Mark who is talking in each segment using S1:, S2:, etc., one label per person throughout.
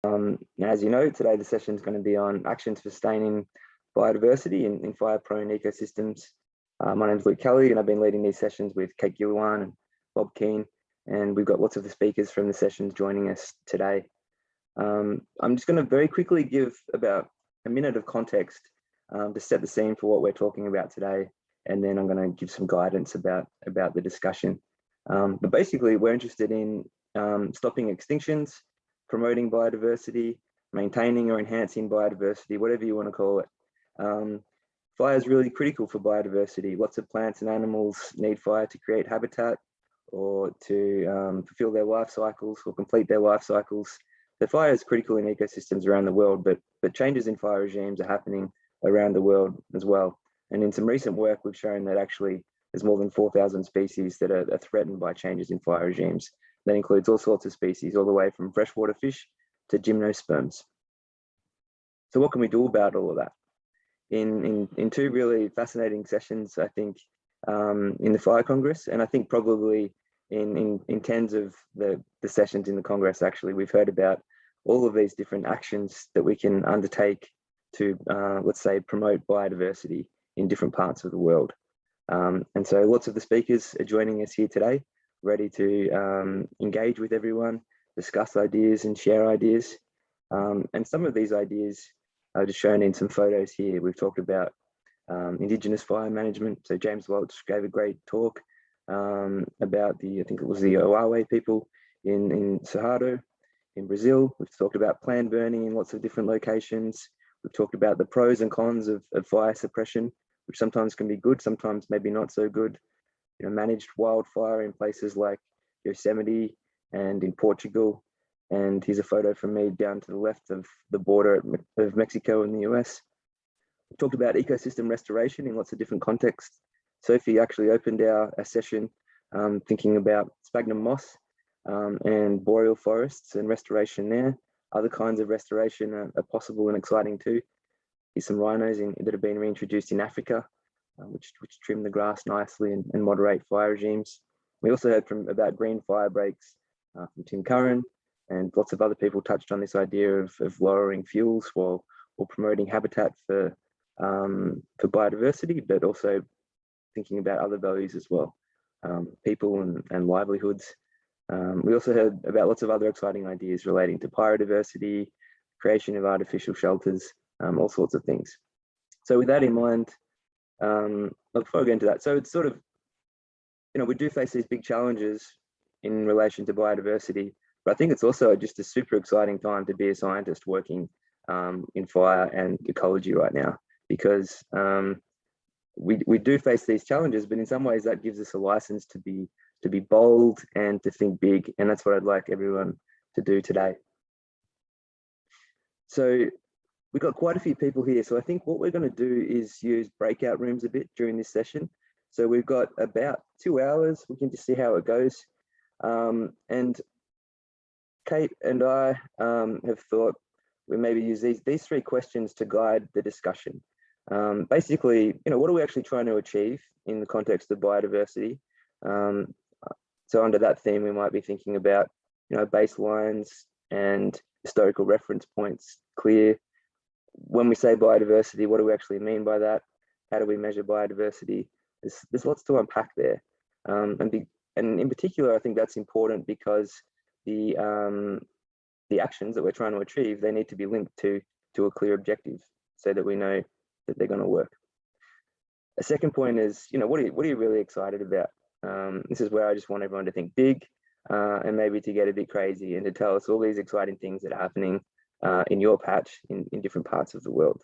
S1: Now, as you know, today the session is going to be on actions for sustaining biodiversity in fire-prone ecosystems. My name is Ecology, and I've been leading these sessions with Kate Gilliwan and Bob Keane, and we've got lots of the speakers from the sessions joining us today. I'm just going to very quickly give about a minute of context to set the scene for what we're talking about today, and then I'm going to give some guidance about the discussion. But basically, we're interested in stopping extinctions, promoting biodiversity, maintaining or enhancing biodiversity, whatever you want to call it. Fire is really critical for biodiversity. Lots of plants and animals need fire to create habitat or to fulfill their life cycles or complete their life cycles. So fire is critical in ecosystems around the world, but changes in fire regimes are happening around the world as well. And in some recent work, we've shown that actually there's more than 4,000 species that are threatened by changes in fire regimes. That includes all sorts of species, all the way from freshwater fish to gymnosperms. So what can we do about all of that? In two really fascinating sessions, I think, in the Fire Congress, and I think probably in tens of the sessions in the Congress, actually, we've heard about all of these different actions that we can undertake to, let's say, promote biodiversity in different parts of the world. And so lots of the speakers are joining us here today, ready to engage with everyone, discuss ideas and share ideas. And some of these ideas are just shown in some photos here. We've talked about Indigenous fire management. So James Welch gave a great talk about I think it was the Oawe people in Cerrado in Brazil. We've talked about planned burning in lots of different locations. We've talked about the pros and cons of fire suppression, which sometimes can be good, sometimes maybe not so good. You know, managed wildfire in places like Yosemite and in Portugal. And here's a photo from me down to the left of the border of Mexico and the US. We talked about ecosystem restoration in lots of different contexts. Sophie actually opened our session thinking about sphagnum moss and boreal forests and restoration there. Other kinds of restoration are possible and exciting too. Here's some rhinos that have been reintroduced in Africa, which trim the grass nicely and moderate fire regimes. We also heard about green fire breaks from Tim Curran, and lots of other people touched on this idea of lowering fuels while promoting habitat for biodiversity, but also thinking about other values as well, people and livelihoods. We also heard about lots of other exciting ideas relating to biodiversity, creation of artificial shelters, all sorts of things. So with that in mind, before I get into that, so it's sort of, you know, we do face these big challenges in relation to biodiversity, but I think it's also just a super exciting time to be a scientist working in fire and ecology right now, because we do face these challenges, but in some ways that gives us a license to be bold and to think big, and that's what I'd like everyone to do today. So we've got quite a few people here, so I think what we're going to do is use breakout rooms a bit during this session. So we've got about 2 hours. We can just see how it goes. And Kate and I have thought we maybe use these 3 questions to guide the discussion. Basically, you know, what are we actually trying to achieve in the context of biodiversity? So under that theme, we might be thinking about, you know, baselines and historical reference points, clear. When we say biodiversity, what do we actually mean by that? How do we measure biodiversity? There's lots to unpack there. And in particular, I think that's important because the actions that we're trying to achieve, they need to be linked to a clear objective so that we know that they're going to work. A second point is, you know, what are you really excited about? This is where I just want everyone to think big and maybe to get a bit crazy and to tell us all these exciting things that are happening in your patch in different parts of the world.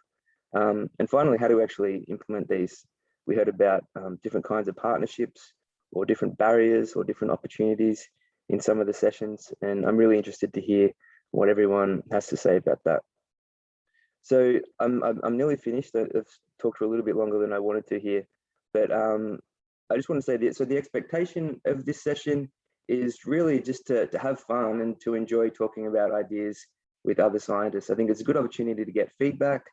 S1: And finally, how do we actually implement these? We heard about different kinds of partnerships or different barriers or different opportunities in some of the sessions, and I'm really interested to hear what everyone has to say about that. So I'm nearly finished. I've talked for a little bit longer than I wanted to here, but I just want to say that, so the expectation of this session is really just to have fun and to enjoy talking about ideas with other scientists. I think it's a good opportunity to get feedback,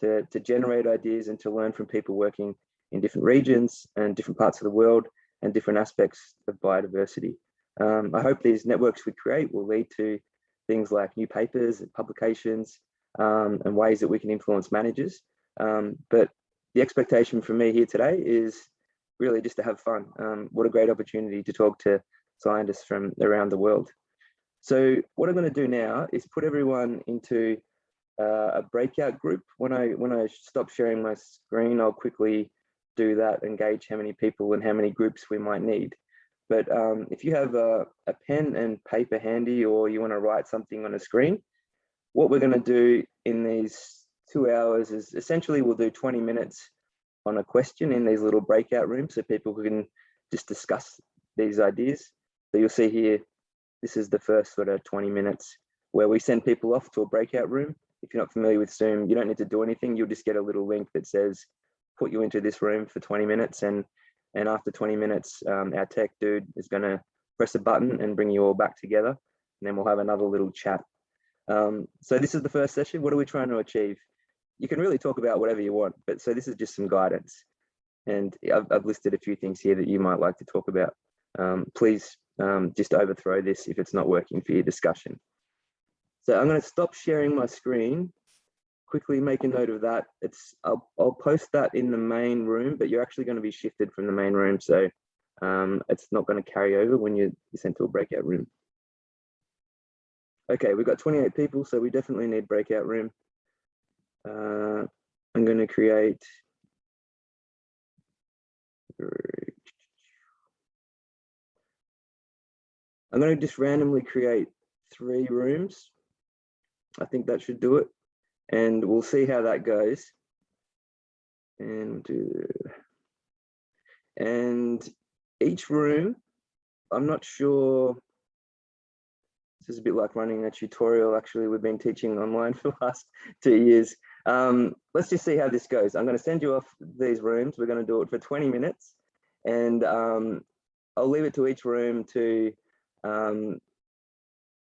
S1: to generate ideas and to learn from people working in different regions and different parts of the world and different aspects of biodiversity. I hope these networks we create will lead to things like new papers, publications, and ways that we can influence managers. But the expectation from me here today is really just to have fun. What a great opportunity to talk to scientists from around the world. So what I'm going to do now is put everyone into a breakout group. When I stop sharing my screen, I'll quickly do that and gauge how many people and how many groups we might need. But if you have a pen and paper handy, or you want to write something on a screen, what we're going to do in these 2 hours is essentially we'll do 20 minutes on a question in these little breakout rooms so people can just discuss these ideas. So you'll see here, this is the first sort of 20 minutes where we send people off to a breakout room. If you're not familiar with Zoom, you don't need to do anything. You'll just get a little link that says, put you into this room for 20 minutes. And after 20 minutes, our tech dude is going to press a button and bring you all back together. And then we'll have another little chat. So this is the first session. What are we trying to achieve? You can really talk about whatever you want, but so this is just some guidance. And I've listed a few things here that you might like to talk about. Please just overthrow this if it's not working for your discussion. So I'm going to stop sharing my screen. Quickly make a note of that. I'll post that in the main room, but you're actually going to be shifted from the main room. So it's not going to carry over when you're sent to a breakout room. Okay, we've got 28 people, so we definitely need breakout room. I'm going to create. I'm going to just randomly create 3 rooms. I think that should do it. And we'll see how that goes. And each room, I'm not sure. This is a bit like running a tutorial. Actually, we've been teaching online for the last 2 years. Let's just see how this goes. I'm going to send you off these rooms. We're going to do it for 20 minutes. And I'll leave it to each room to,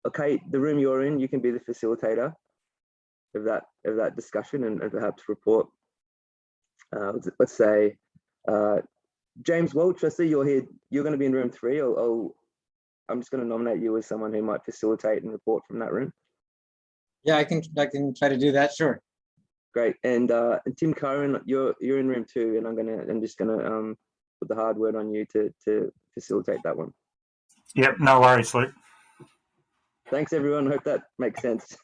S1: okay, the room you're in, you can be the facilitator of that discussion and perhaps report. Let's say, James Welch, I see you're here. You're going to be in room 3. I'm just going to nominate you as someone who might facilitate and report from that room.
S2: Yeah, I can try to do that. Sure.
S1: Great. And Tim Curran, you're in room 2, and I'm just gonna put the hard word on you to facilitate that one.
S3: Yep, no worries, Luke.
S1: Thanks, everyone. Hope that makes sense.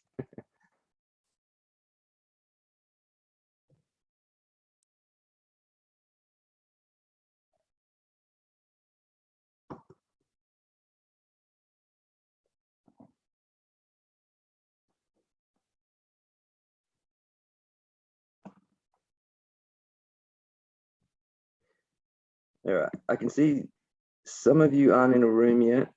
S1: All right, I can see some of you aren't in a room yet.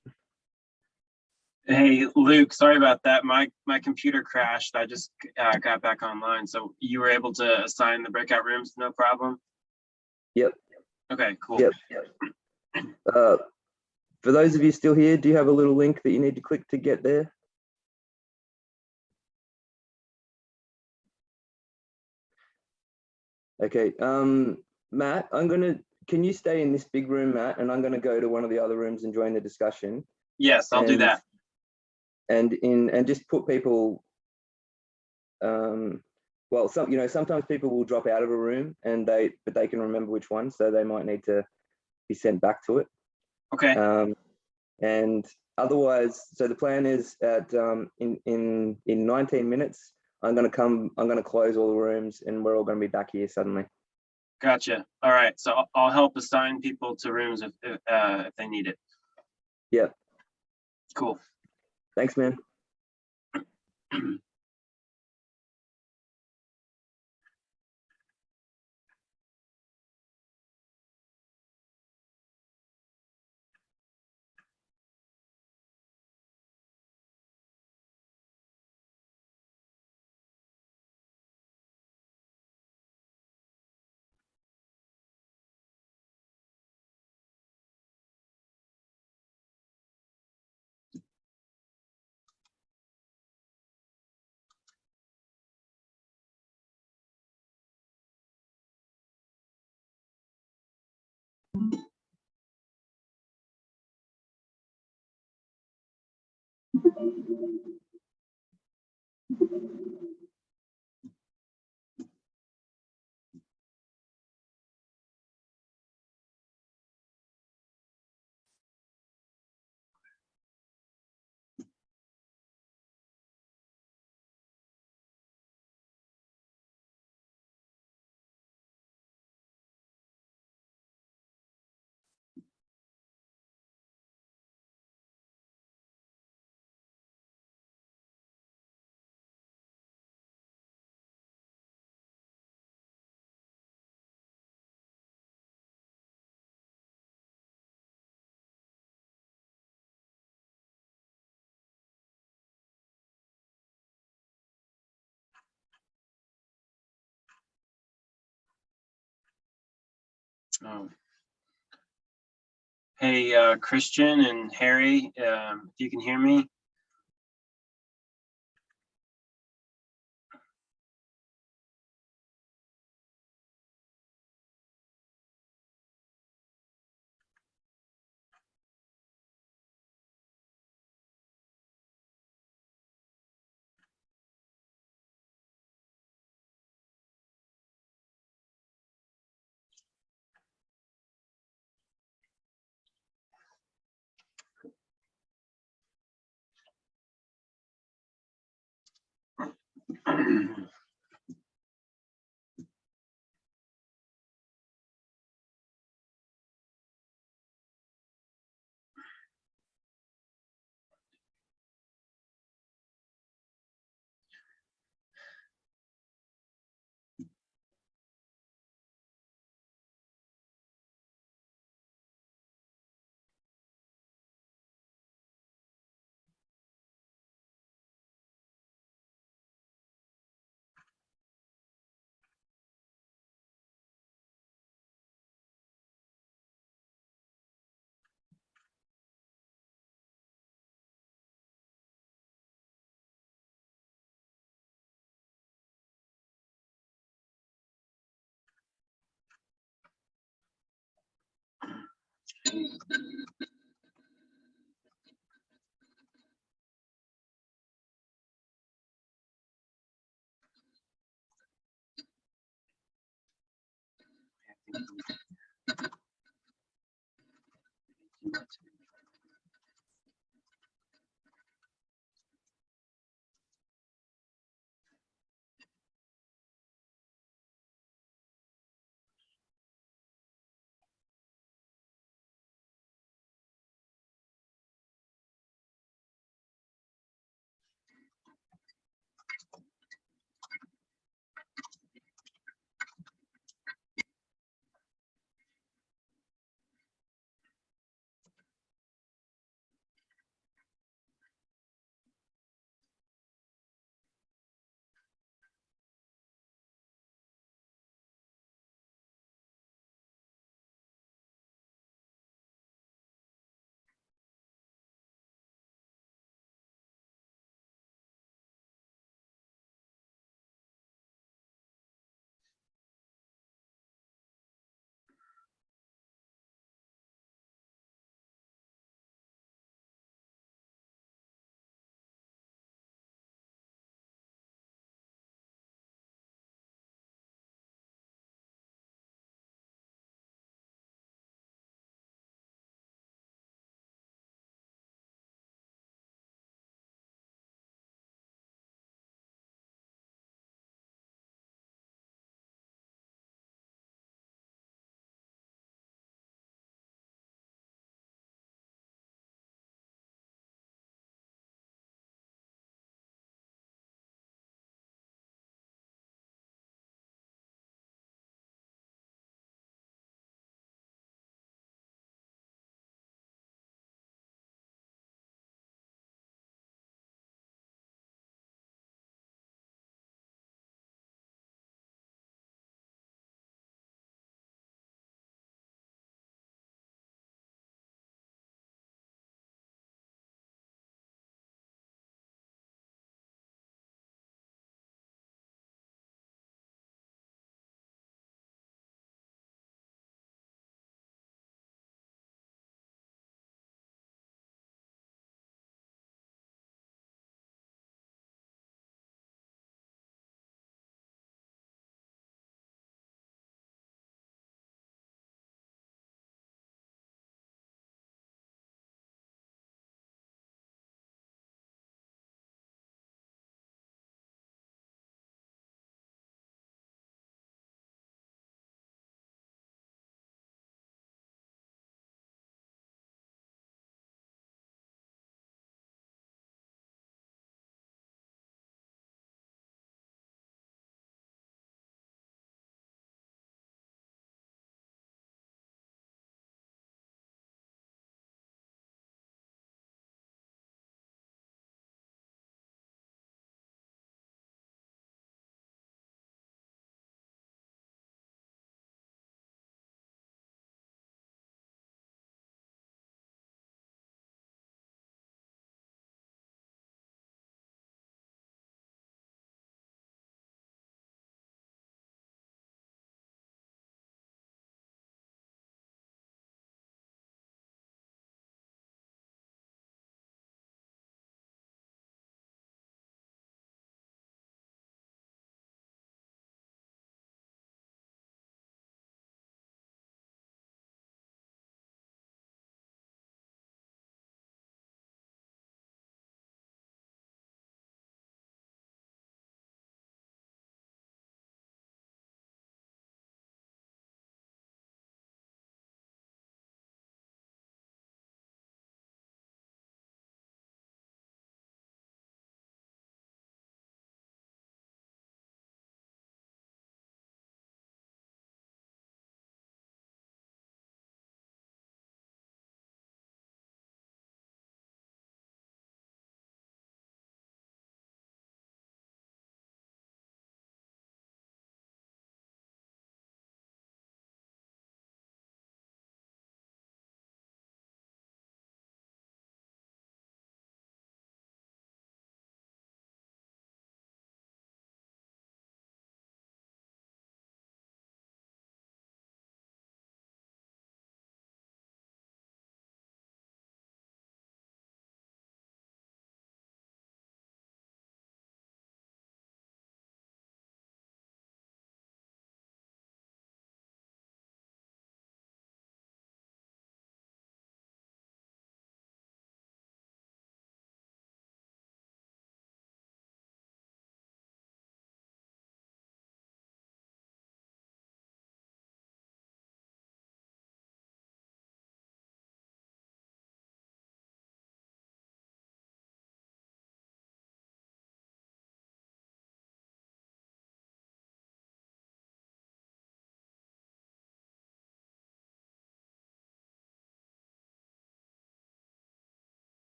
S4: Hey, Luke, sorry about that. My computer crashed. I just got back online. So you were able to assign the breakout rooms, no problem?
S1: Yep.
S4: Okay, cool.
S1: Yep. For those of you still here, do you have a little link that you need to click to get there? Okay, Matt, can you stay in this big room, Matt? And I'm gonna go to one of the other rooms and join the discussion.
S4: Yes, I'll do that.
S1: And just put people, well, sometimes people will drop out of a room but they can remember which one, so they might need to be sent back to it.
S4: Okay.
S1: And otherwise, so the plan is at in 19 minutes, I'm gonna close all the rooms and we're all gonna be back here suddenly.
S4: Gotcha. All right. So I'll help assign people to rooms if they need it.
S1: Yeah.
S4: Cool.
S1: Thanks, man.
S4: Oh. Hey, Christian and Harry, if you can hear me.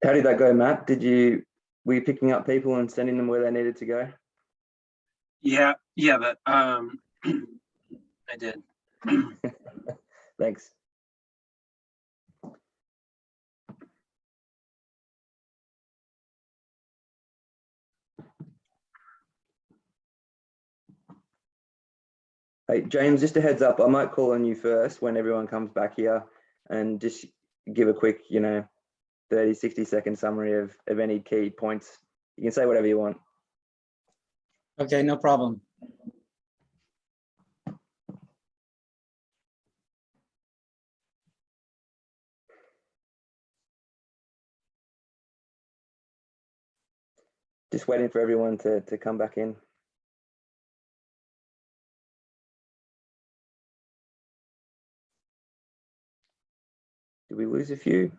S1: How did that go, Matt? Were you picking up people and sending them where they needed to go?
S4: Yeah, but I did.
S1: Thanks. Hey, James, just a heads up, I might call on you first when everyone comes back here and just give a quick, 30, 60-second summary of any key points. You can say whatever you want.
S2: Okay, no problem.
S1: Just waiting for everyone to come back in. Did we lose a few?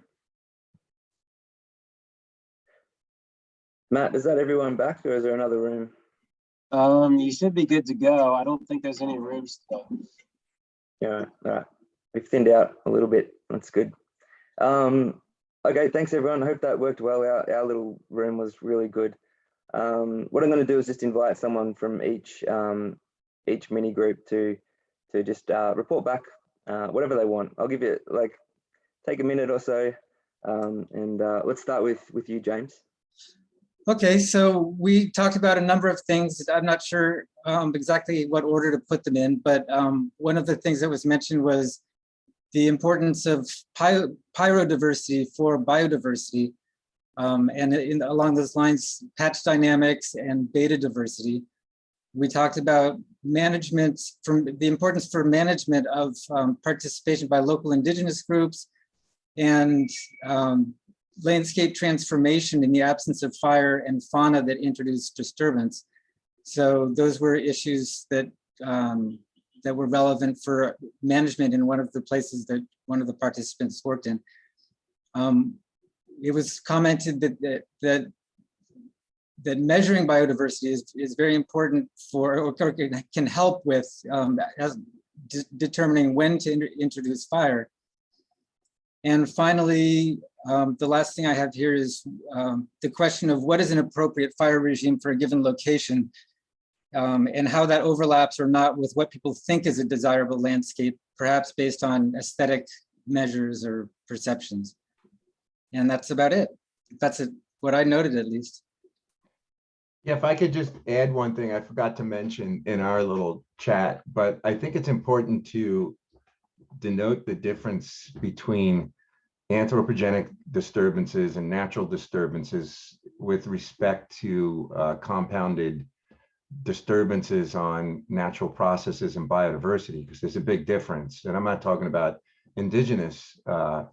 S1: Matt, is that everyone back or is there another room?
S4: You should be good to go. I don't think there's any rooms still.
S1: Yeah, all right. We've thinned out a little bit. That's good. Okay, thanks everyone. I hope that worked well. Our little room was really good. What I'm going to do is just invite someone from each mini group to just report back whatever they want. I'll give you take a minute or so, and let's start with you, James.
S2: Okay, so we talked about a number of things. I'm not sure exactly what order to put them in, but one of the things that was mentioned was the importance of pyrodiversity for biodiversity, and along those lines, patch dynamics and beta diversity. We talked about management, from the importance for management of participation by local indigenous groups and landscape transformation in the absence of fire and fauna that introduce disturbance. So those were issues that that were relevant for management in one of the places that one of the participants worked in. It was commented that measuring biodiversity is very important for, or can help with determining when to introduce fire. And finally, the last thing I have here is the question of what is an appropriate fire regime for a given location, and how that overlaps or not with what people think is a desirable landscape, perhaps based on aesthetic measures or perceptions. And that's about it. That's what I noted, at least.
S5: Yeah, if I could just add one thing I forgot to mention in our little chat, but I think it's important to denote the difference between anthropogenic disturbances and natural disturbances with respect to compounded disturbances on natural processes and biodiversity, because there's a big difference. And I'm not talking about indigenous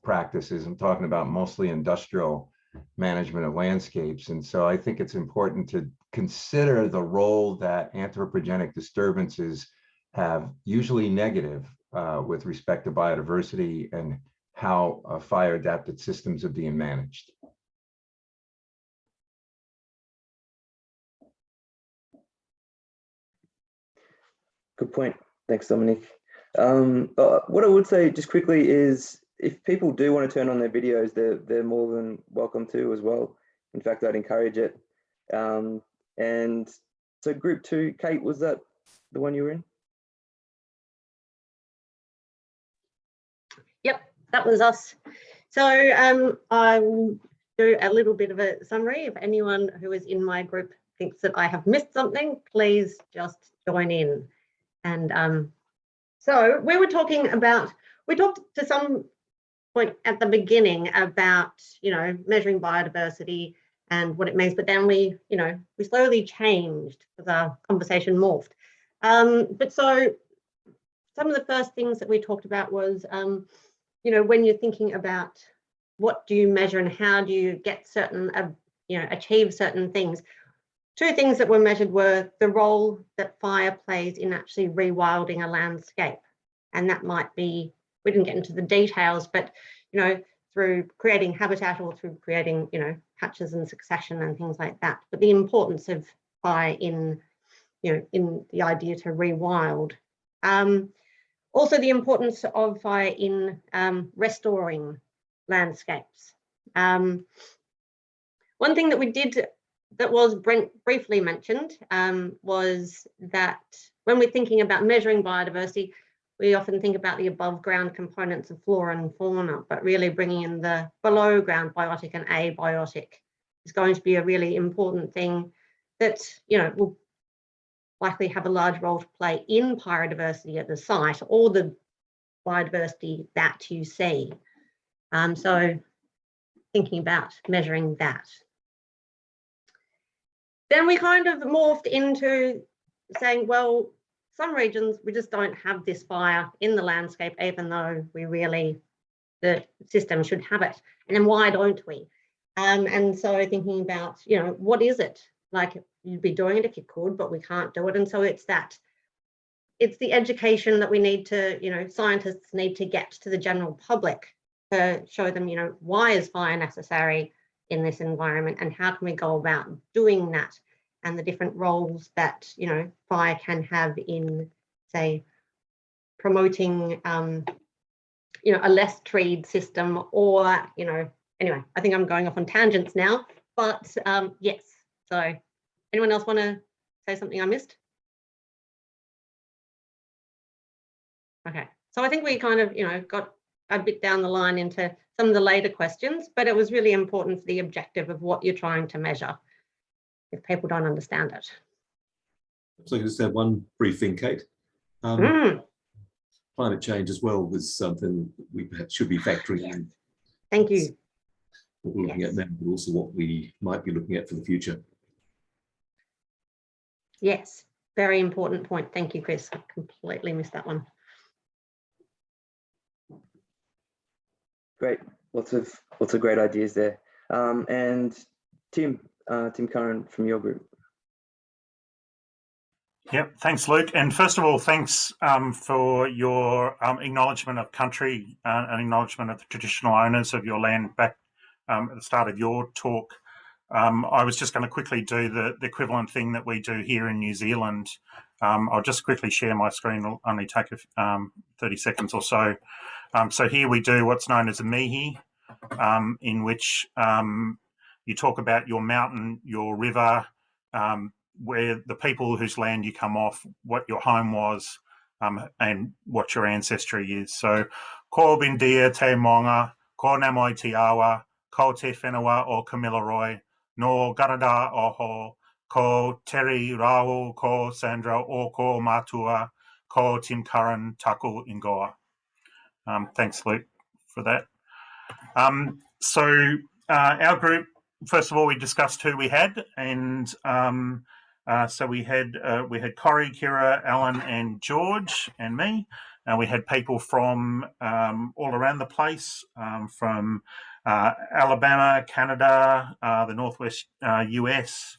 S5: practices, I'm talking about mostly industrial management of landscapes. And so I think it's important to consider the role that anthropogenic disturbances have, usually negative, with respect to biodiversity and how fire adapted systems are being managed.
S1: Good point. Thanks, Dominic. What I would say just quickly is if people do want to turn on their videos, they're more than welcome to as well. In fact, I'd encourage it. And so group 2, Kate, was that the one you were in?
S6: Yep, that was us. So I will do a little bit of a summary. If anyone who is in my group thinks that I have missed something, please just join in. And so we talked to some point at the beginning about, measuring biodiversity and what it means, but then we slowly changed as our conversation morphed. But so some of the first things that we talked about was, when you're thinking about what do you measure and how do you get certain, achieve certain things. 2 things that were measured were the role that fire plays in actually rewilding a landscape. And that might be, we didn't get into the details, but, through creating habitat or through creating, patches and succession and things like that. But the importance of fire in the idea to rewild. Also the importance of fire in restoring landscapes. One thing that we did that was briefly mentioned was that when we're thinking about measuring biodiversity, we often think about the above ground components of flora and fauna, but really bringing in the below ground biotic and abiotic is going to be a really important thing that, you know, will likely have a large role to play in biodiversity at the site or the biodiversity that you see. So thinking about measuring that. Then we kind of morphed into saying, well, some regions, we just don't have this fire in the landscape, even though we really, the system should have it. And then why don't we? And so thinking about, you know, what is it? Like, you'd be doing it if you could, but we can't do it. And so it's the education that we need to, you know, scientists need to get to the general public to show them, you know, why is fire necessary in this environment and how can we go about doing that, and the different roles that, you know, fire can have in, say, promoting, you know, a less treed system, or, you know, anyway, I think I'm going off on tangents now, but yes. So anyone else want to say something I missed? Okay, so I think we kind of, you know, got a bit down the line into some of the later questions, but it was really important for the objective of what you're trying to measure if people don't understand it.
S7: So I just have one brief thing, Kate. Climate change as well was something we perhaps should be factoring in.
S6: Thank you.
S7: What we're looking at now, but also what we might be looking at for the future.
S6: Yes, very important point. Thank you, Chris. I completely missed that one.
S1: Great, lots of great ideas there. And Tim Curran from your group.
S3: Yep, thanks, Luke. And first of all, thanks for your acknowledgement of country and acknowledgement of the traditional owners of your land back at the start of your talk. I was just going to quickly do the equivalent thing that we do here in New Zealand. I'll just quickly share my screen. It'll only take 30 seconds or so. So here we do what's known as a mihi, in which you talk about your mountain, your river, where the people whose land you come off, what your home was, and what your ancestry is. So, ko bindia te monga, ko namoi te awa, ko te whenua o Kamilaroi, no Garada oho, ko Terry Raul, ko Sandra, o ko Matua, ko Tim Curran, taku ingoa. Thanks, Luke, for that. So our group, first of all, we discussed who we had, and so we had Corey, Kira, Alan, and George, and me. We had people from all around the place, from Alabama, Canada, the Northwest US,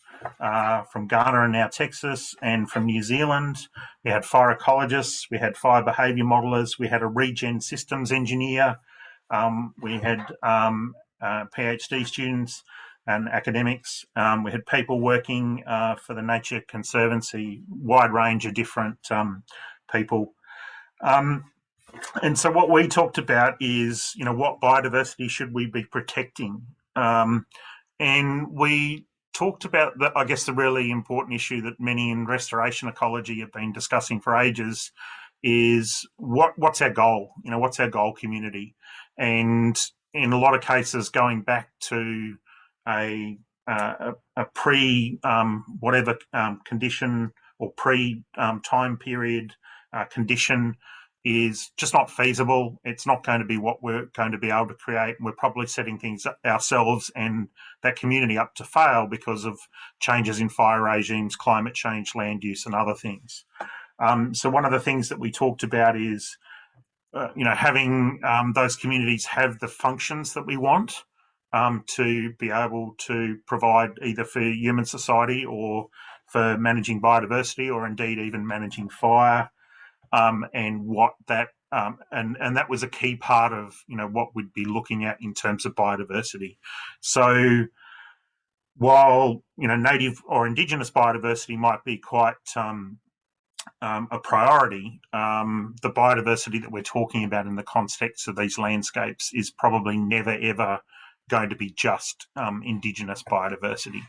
S3: from Ghana and now Texas, and from New Zealand. We had fire ecologists, we had fire behaviour modellers, we had a regen systems engineer, we had PhD students and academics. We had people working for the Nature Conservancy, wide range of different people. And so what we talked about is, you know, what biodiversity should we be protecting? And we talked about, I guess, the really important issue that many in restoration ecology have been discussing for ages is what's our goal? You know, what's our goal community? And in a lot of cases, going back to a pre whatever condition or pre time period condition is just not feasible. It's not going to be what we're going to be able to create. We're probably setting things ourselves and that community up to fail because of changes in fire regimes, climate change, land use, and other things. So one of the things that we talked about is, you know, having those communities have the functions that we want to be able to provide either for human society or for managing biodiversity, or indeed even managing fire. And what that and that was a key part of, you know, what we'd be looking at in terms of biodiversity. So while, you know, native or indigenous biodiversity might be quite a priority, the biodiversity that we're talking about in the context of these landscapes is probably never ever going to be just Indigenous biodiversity.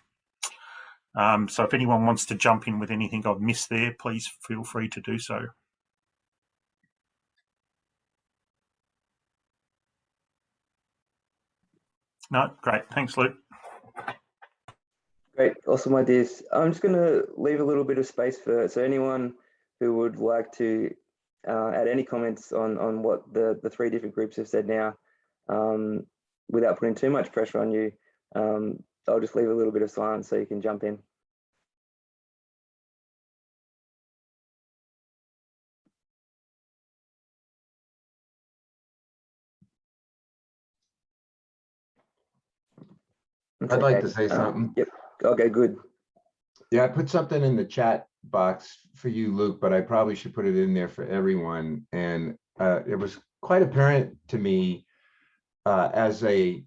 S3: So if anyone wants to jump in with anything I've missed there, please feel free to do so. No, great. Thanks, Luke.
S1: Great, awesome ideas. I'm just going to leave a little bit of space for so anyone who would like to add any comments on what the three different groups have said now, without putting too much pressure on you. I'll just leave a little bit of silence so you can jump in.
S5: I'd like to say something.
S1: Yep. Okay, good.
S5: Yeah, I put something in the chat box for you, Luke, but I probably should put it in there for everyone. And it was quite apparent to me as a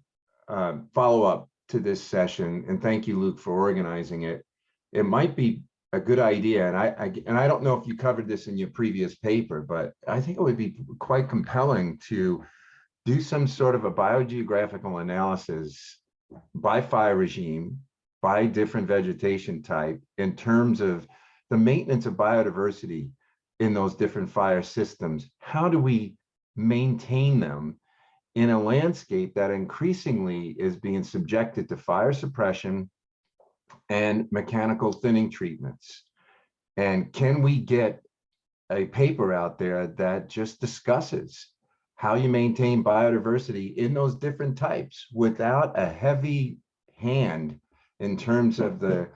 S5: follow-up to this session, and thank you, Luke, for organizing it. It might be a good idea, and I don't know if you covered this in your previous paper, but I think it would be quite compelling to do some sort of a biogeographical analysis by fire regime, by different vegetation type, in terms of the maintenance of biodiversity in those different fire systems. How do we maintain them in a landscape that increasingly is being subjected to fire suppression and mechanical thinning treatments? And can we get a paper out there that just discusses how you maintain biodiversity in those different types without a heavy hand in terms of the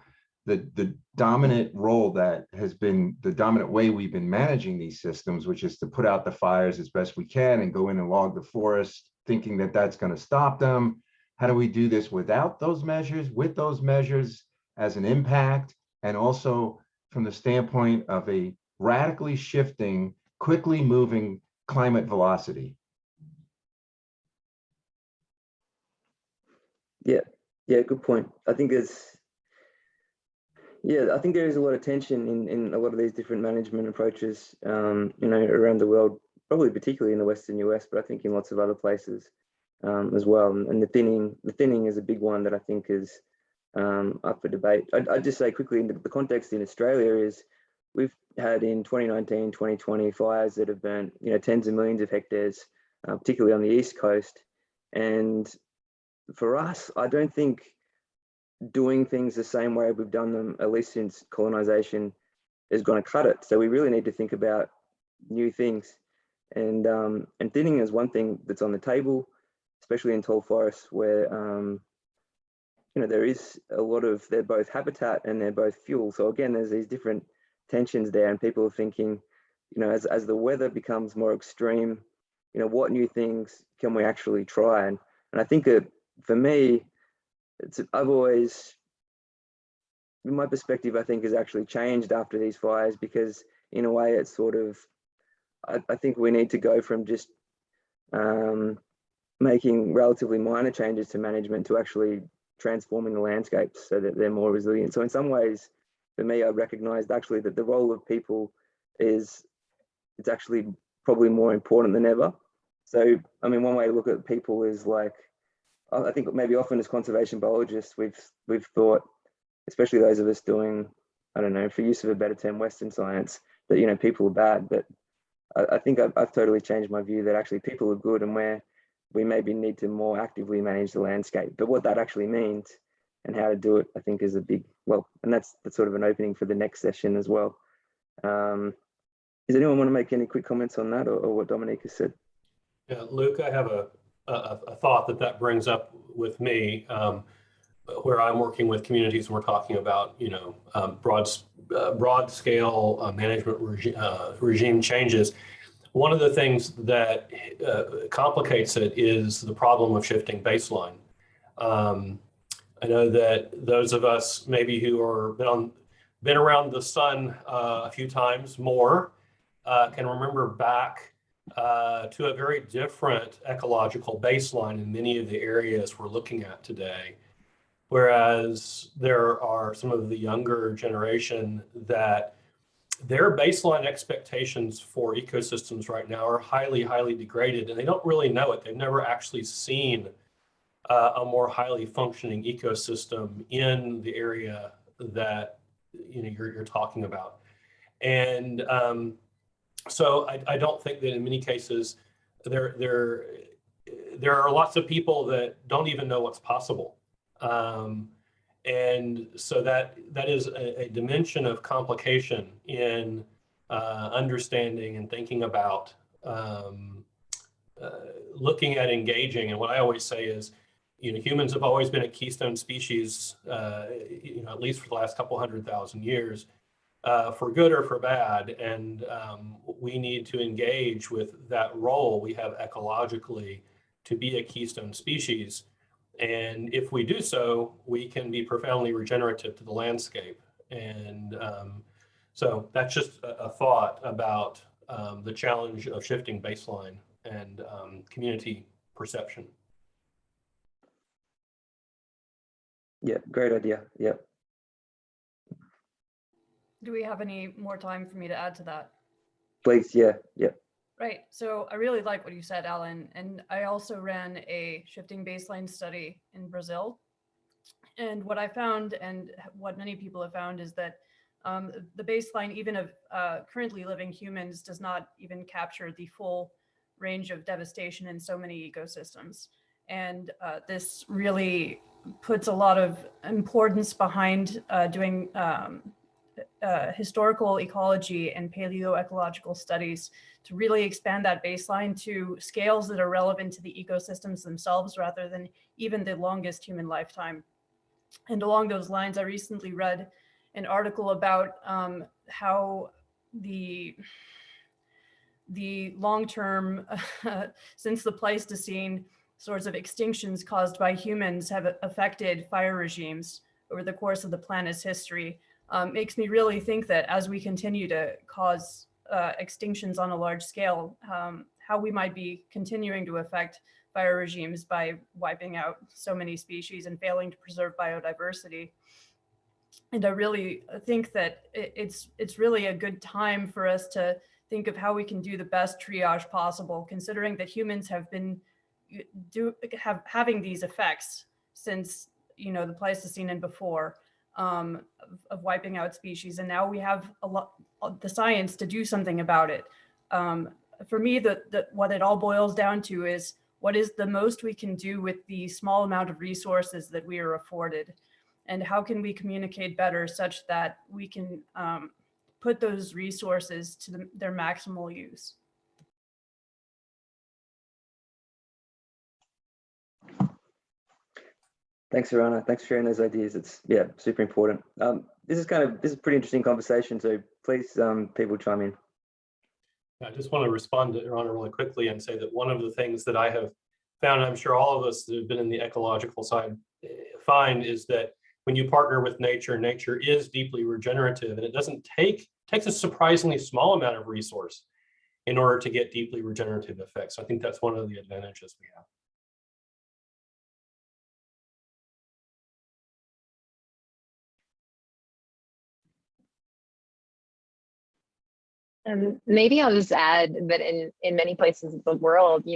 S5: dominant role that has been the dominant way we've been managing these systems, which is to put out the fires as best we can and go in and log the forest, thinking that that's going to stop them. How do we do this without those measures, with those measures as an impact, and also from the standpoint of a radically shifting, quickly moving climate velocity?
S1: Yeah, good point. I think there is a lot of tension in a lot of these different management approaches, around the world, probably particularly in the Western US, but I think in lots of other places as well. And the thinning is a big one that I think is up for debate. I'd just say quickly, in the context in Australia is we've had in 2019, 2020 fires that have burnt, tens of millions of hectares, particularly on the East Coast. And for us, I don't think doing things the same way we've done them, at least since colonization, is going to cut it. So we really need to think about new things. And thinning is one thing that's on the table, especially in tall forests where, there is a lot of, they're both habitat and they're both fuel. So again, there's these different tensions there, and people are thinking, as the weather becomes more extreme, what new things can we actually try? And I think that for me, my perspective, I think, has actually changed after these fires, because in a way it's sort of, I think we need to go from just making relatively minor changes to management to actually transforming the landscapes so that they're more resilient. So in some ways, for me, I recognized actually that the role of people it's actually probably more important than ever. So, I mean, one way to look at people is like, I think maybe often as conservation biologists, we've thought, especially those of us doing, I don't know, for use of a better term, Western science, that, people are bad. But I think I've totally changed my view that actually people are good, and where we maybe need to more actively manage the landscape. But what that actually means and how to do it, I think, is a big, and that's sort of an opening for the next session as well. Does anyone want to make any quick comments on that, or what Dominique has said?
S8: Yeah, Luke, I have a thought that brings up with me, where I'm working with communities, and we're talking about, broad scale management regime changes. One of the things that complicates it is the problem of shifting baseline. I know that those of us maybe who are been around the sun a few times more can remember back to a very different ecological baseline in many of the areas we're looking at today. Whereas there are some of the younger generation that their baseline expectations for ecosystems right now are highly, highly degraded, and they don't really know it. They've never actually seen a more highly functioning ecosystem in the area that you're talking about. And so I don't think that in many cases there are lots of people that don't even know what's possible. And so that is a dimension of complication in understanding and thinking about looking at engaging. And what I always say is, humans have always been a keystone species, at least for the last couple 100,000 years, for good or for bad. And we need to engage with that role we have ecologically to be a keystone species. And if we do so, we can be profoundly regenerative to the landscape. And so that's just a thought about the challenge of shifting baseline and community perception.
S1: Yeah, great idea. Yeah.
S9: Do we have any more time for me to add to that?
S1: Please, yeah.
S9: Right. So I really like what you said, Alan. And I also ran a shifting baseline study in Brazil. And what I found, and what many people have found, is that the baseline, even of currently living humans, does not even capture the full range of devastation in so many ecosystems. And this really puts a lot of importance behind doing historical ecology and paleoecological studies to really expand that baseline to scales that are relevant to the ecosystems themselves rather than even the longest human lifetime. And along those lines, I recently read an article about how the long-term, since the Pleistocene, sorts of extinctions caused by humans have affected fire regimes over the course of the planet's history. Makes me really think that as we continue to cause extinctions on a large scale, how we might be continuing to affect fire regimes by wiping out so many species and failing to preserve biodiversity. And I really think that it's really a good time for us to think of how we can do the best triage possible, considering that humans have been having these effects since the Pleistocene and before. Of wiping out species, and now we have the science to do something about it. For me, what it all boils down to is what is the most we can do with the small amount of resources that we are afforded, and how can we communicate better such that we can put those resources to their maximal use.
S1: Thanks, Verona. Thanks for sharing those ideas. It's super important. This is a pretty interesting conversation. So please, people chime in.
S8: I just want to respond to Verona really quickly and say that one of the things that I have found, I'm sure all of us that have been in the ecological side find, is that when you partner with nature, nature is deeply regenerative, and it takes a surprisingly small amount of resource in order to get deeply regenerative effects. So I think that's one of the advantages we have.
S10: Maybe I'll just add that in many places of the world, we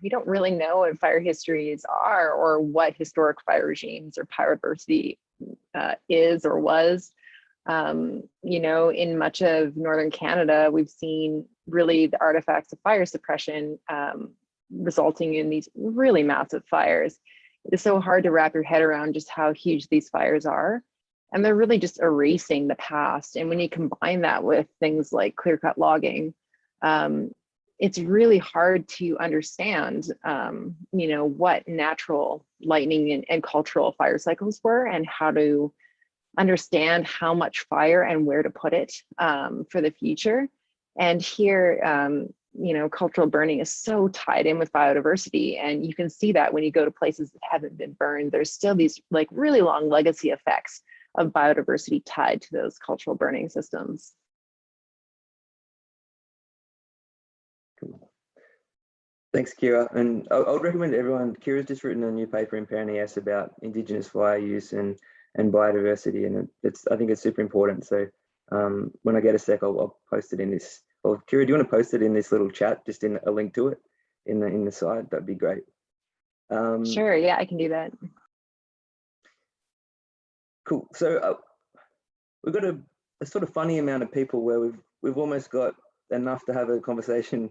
S10: don't really know what fire histories are or what historic fire regimes or biodiversity is or was. In much of northern Canada, we've seen really the artifacts of fire suppression resulting in these really massive fires. It's so hard to wrap your head around just how huge these fires are. And they're really just erasing the past. And when you combine that with things like clear-cut logging, it's really hard to understand, what natural lightning and cultural fire cycles were, and how to understand how much fire and where to put it for the future. And here, cultural burning is so tied in with biodiversity. And you can see that when you go to places that haven't been burned, there's still these really long legacy effects of biodiversity tied to those cultural burning systems.
S1: Cool. Thanks, Kira. And I would recommend everyone, Kira's just written a new paper in PNAS about Indigenous fire use and biodiversity. And I think it's super important. So when I get a sec, I'll post it in this. Or Kira, do you want to post it in this little chat, just in a link to it in the side? That'd be great.
S10: Sure, yeah, I can do that.
S1: Cool. So we've got a sort of funny amount of people where we've almost got enough to have a conversation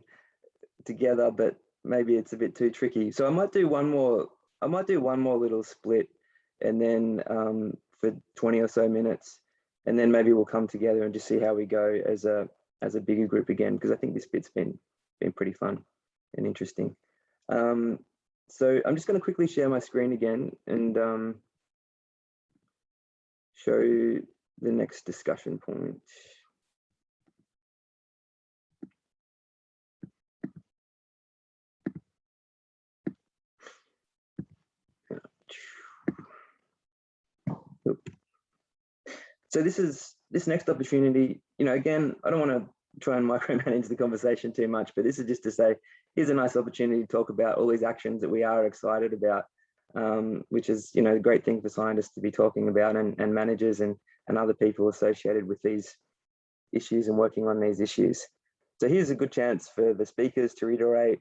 S1: together, but maybe it's a bit too tricky. So I might do one more little split, and then for 20 or so minutes, and then maybe we'll come together and just see how we go as a bigger group again, because I think this bit's been pretty fun and interesting. So I'm just going to quickly share my screen again and show you the next discussion point. So this next opportunity, again, I don't want to try and micromanage the conversation too much, but this is just to say, here's a nice opportunity to talk about all these actions that we are excited about, which is, a great thing for scientists to be talking about, and managers and other people associated with these issues and working on these issues. So here's a good chance for the speakers to reiterate,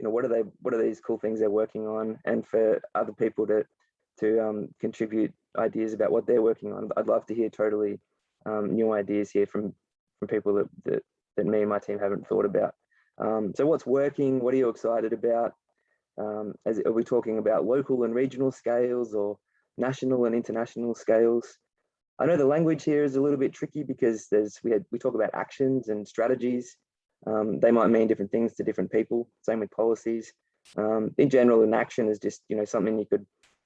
S1: what are these cool things they're working on, and for other people to contribute ideas about what they're working on. I'd love to hear totally new ideas here from people that me and my team haven't thought about. So what's working? What are you excited about? Are we talking about local and regional scales, or national and international scales? I know the language here is a little bit tricky because we talk about actions and strategies. They might mean different things to different people. Same with policies. In general, an action is just something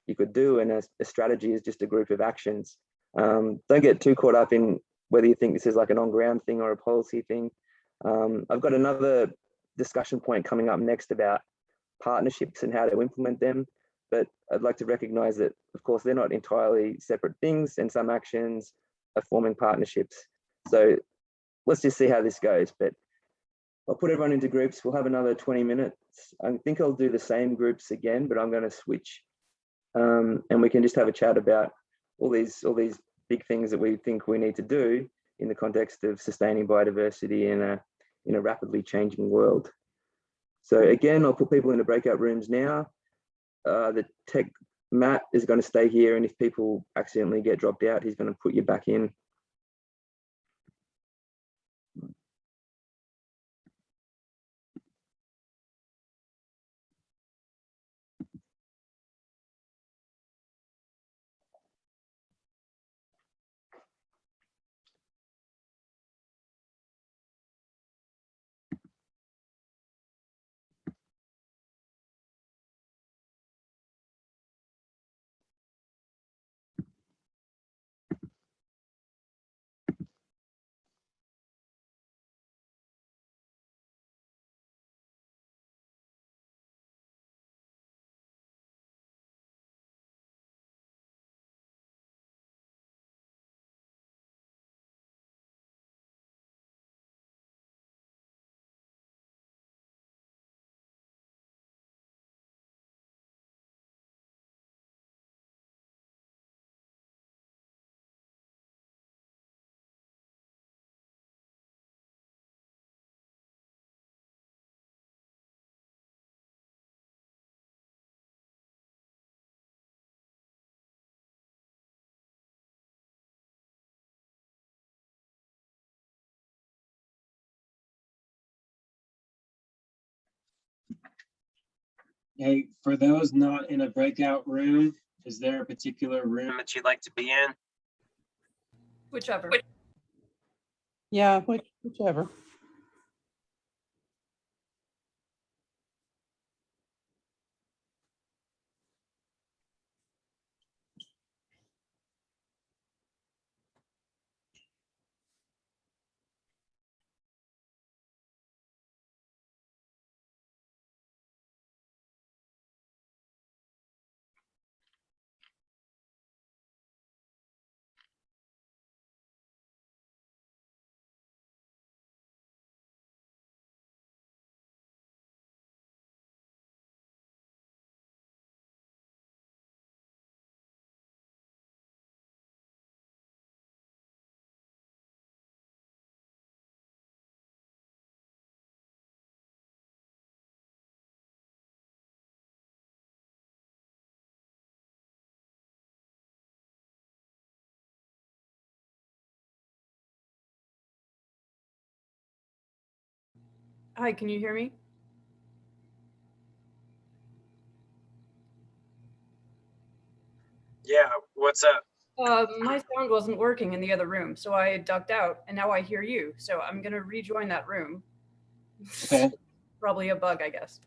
S1: you could do, and a strategy is just a group of actions. Don't get too caught up in whether you think this is like an on-ground thing or a policy thing. I've got another discussion point coming up next about partnerships and how to implement them, but I'd like to recognize that, of course, they're not entirely separate things, and some actions are forming partnerships. So let's just see how this goes, but I'll put everyone into groups. We'll have another 20 minutes. I think I'll do the same groups again, but I'm going to switch. And we can just have a chat about all these big things that we think we need to do in the context of sustaining biodiversity in a rapidly changing world. So again, I'll put people into breakout rooms now. The tech Matt is going to stay here, and if people accidentally get dropped out, he's going to put you back in.
S4: Hey, for those not in a breakout room, is there a particular room that you'd like to be in?
S9: Whichever.
S11: Yeah, whichever.
S9: Hi, can you hear me?
S4: Yeah, what's up?
S9: My sound wasn't working in the other room, so I ducked out, and now I hear you. So I'm gonna rejoin that room.
S2: Okay.
S9: Probably a bug, I guess.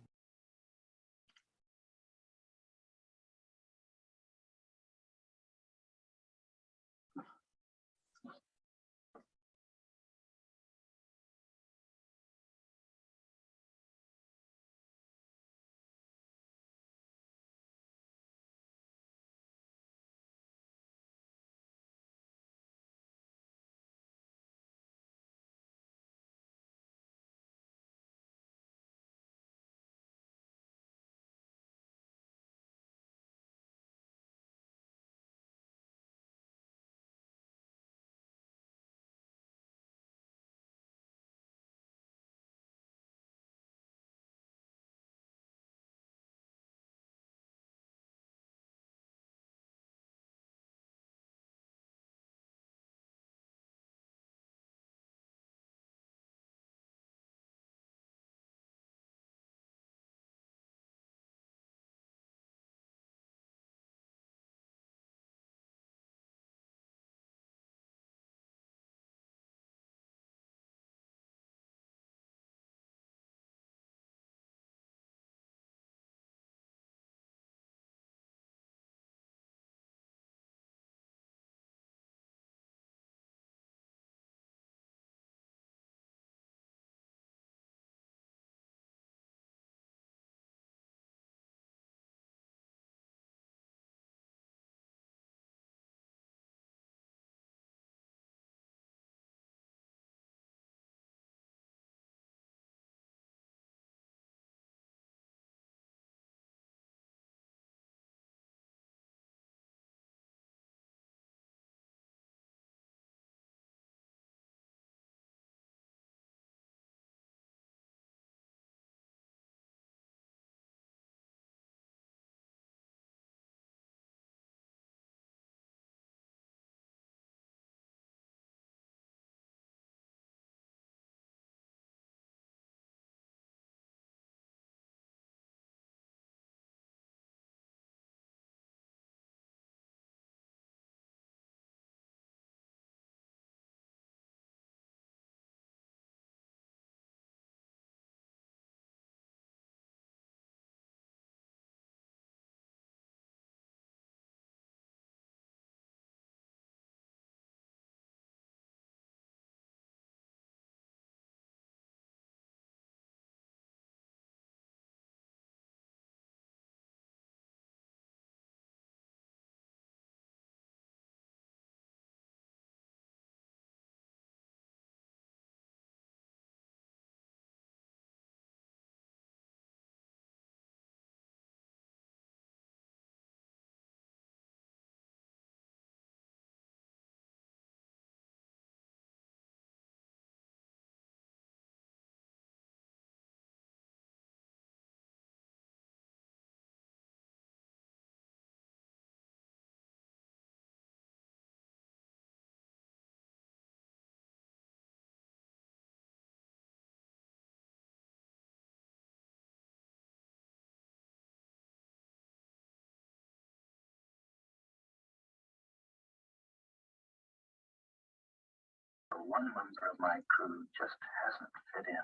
S12: One member of my crew just hasn't fit in.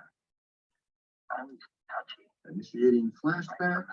S12: I was touchy. Initiating flashback.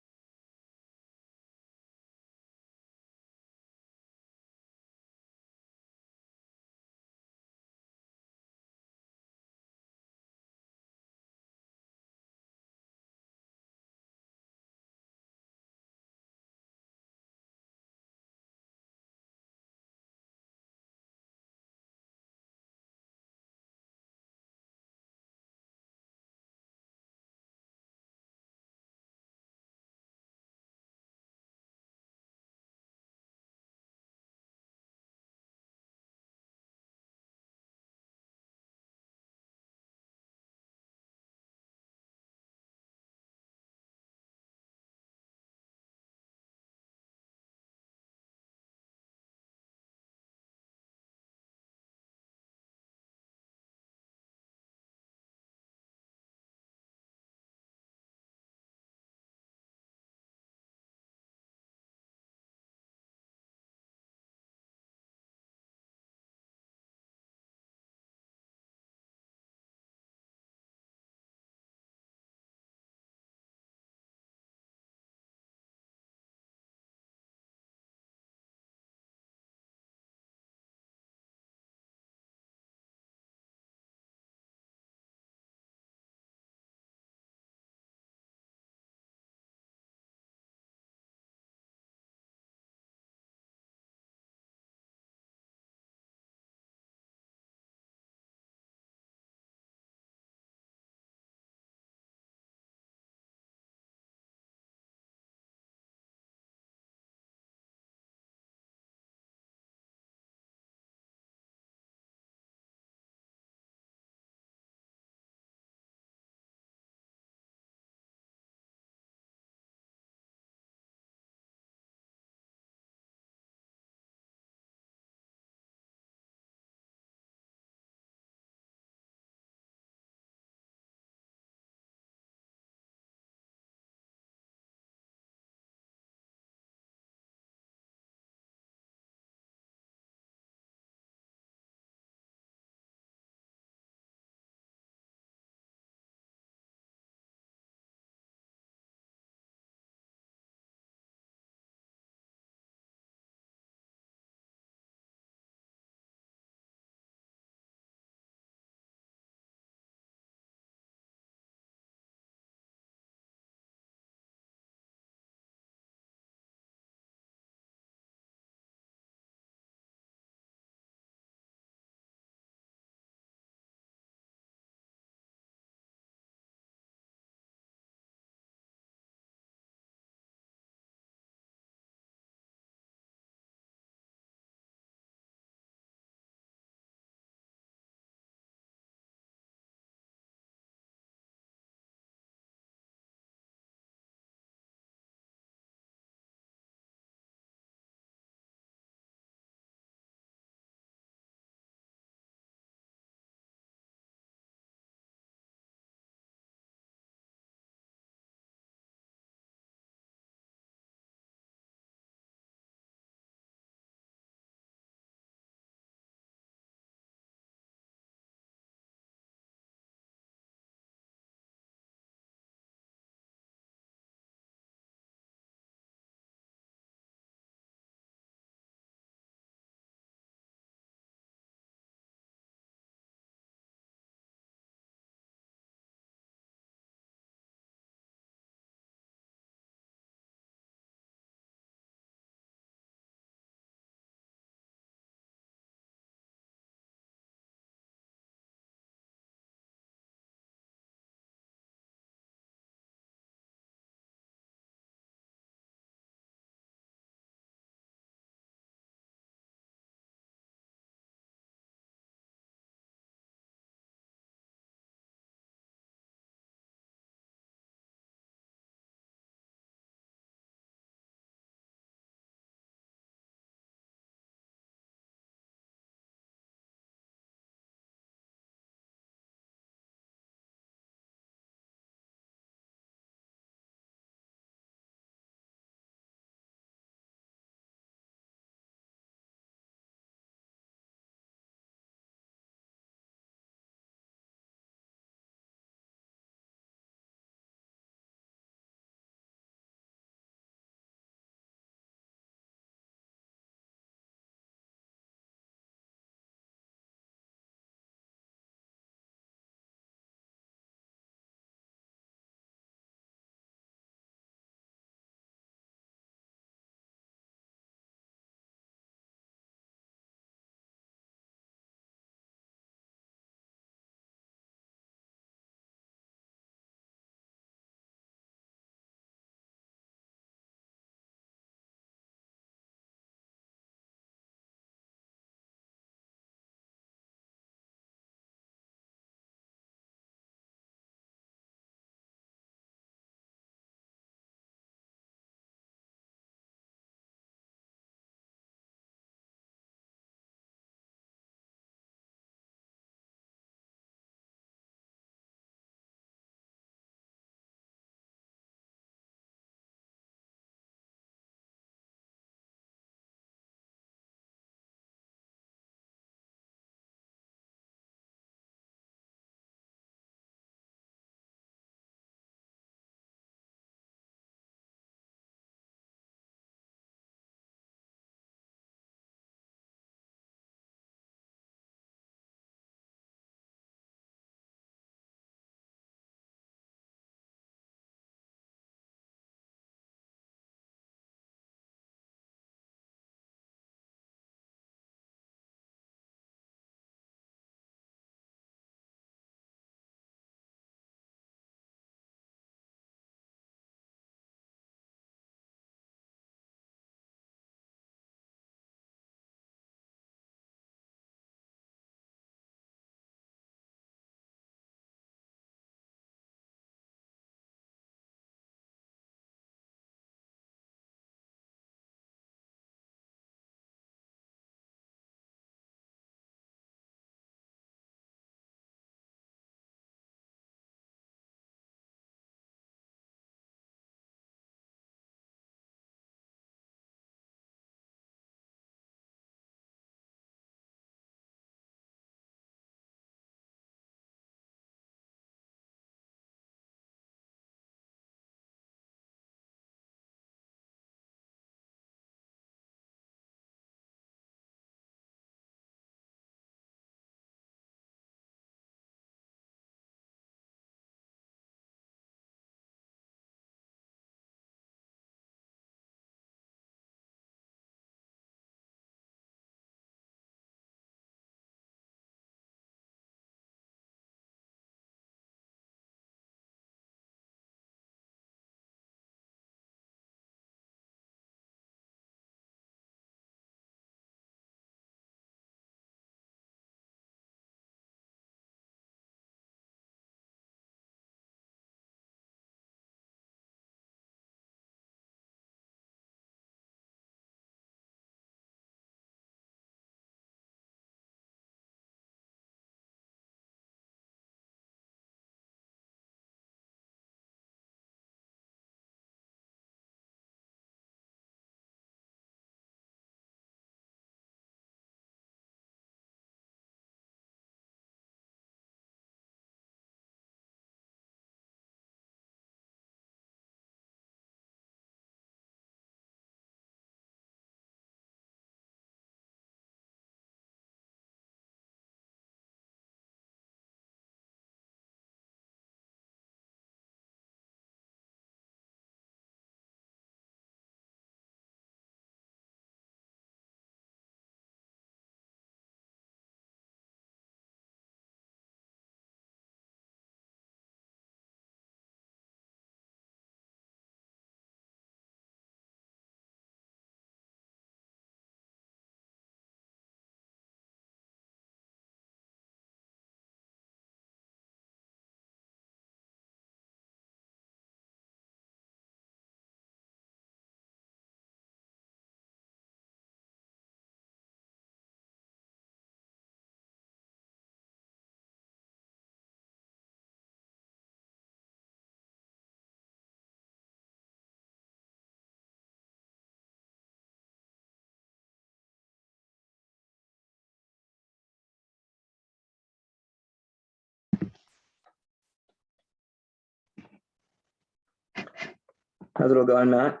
S1: How's it all going, Matt?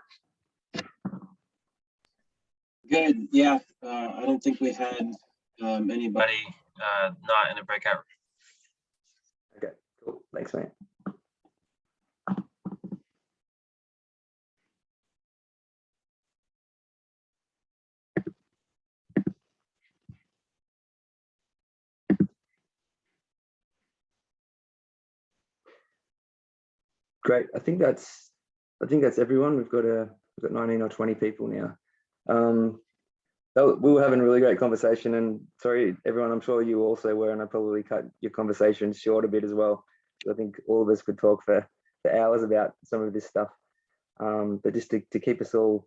S4: Good. Yeah. I don't think we had anybody not in a breakout room.
S1: Okay, cool. Thanks, mate. Great. I think that's everyone. We've got 19 or 20 people now. We were having a really great conversation, and sorry everyone, I'm sure you also were, and I probably cut your conversation short a bit as well. I think all of us could talk for hours about some of this stuff. But just to keep us all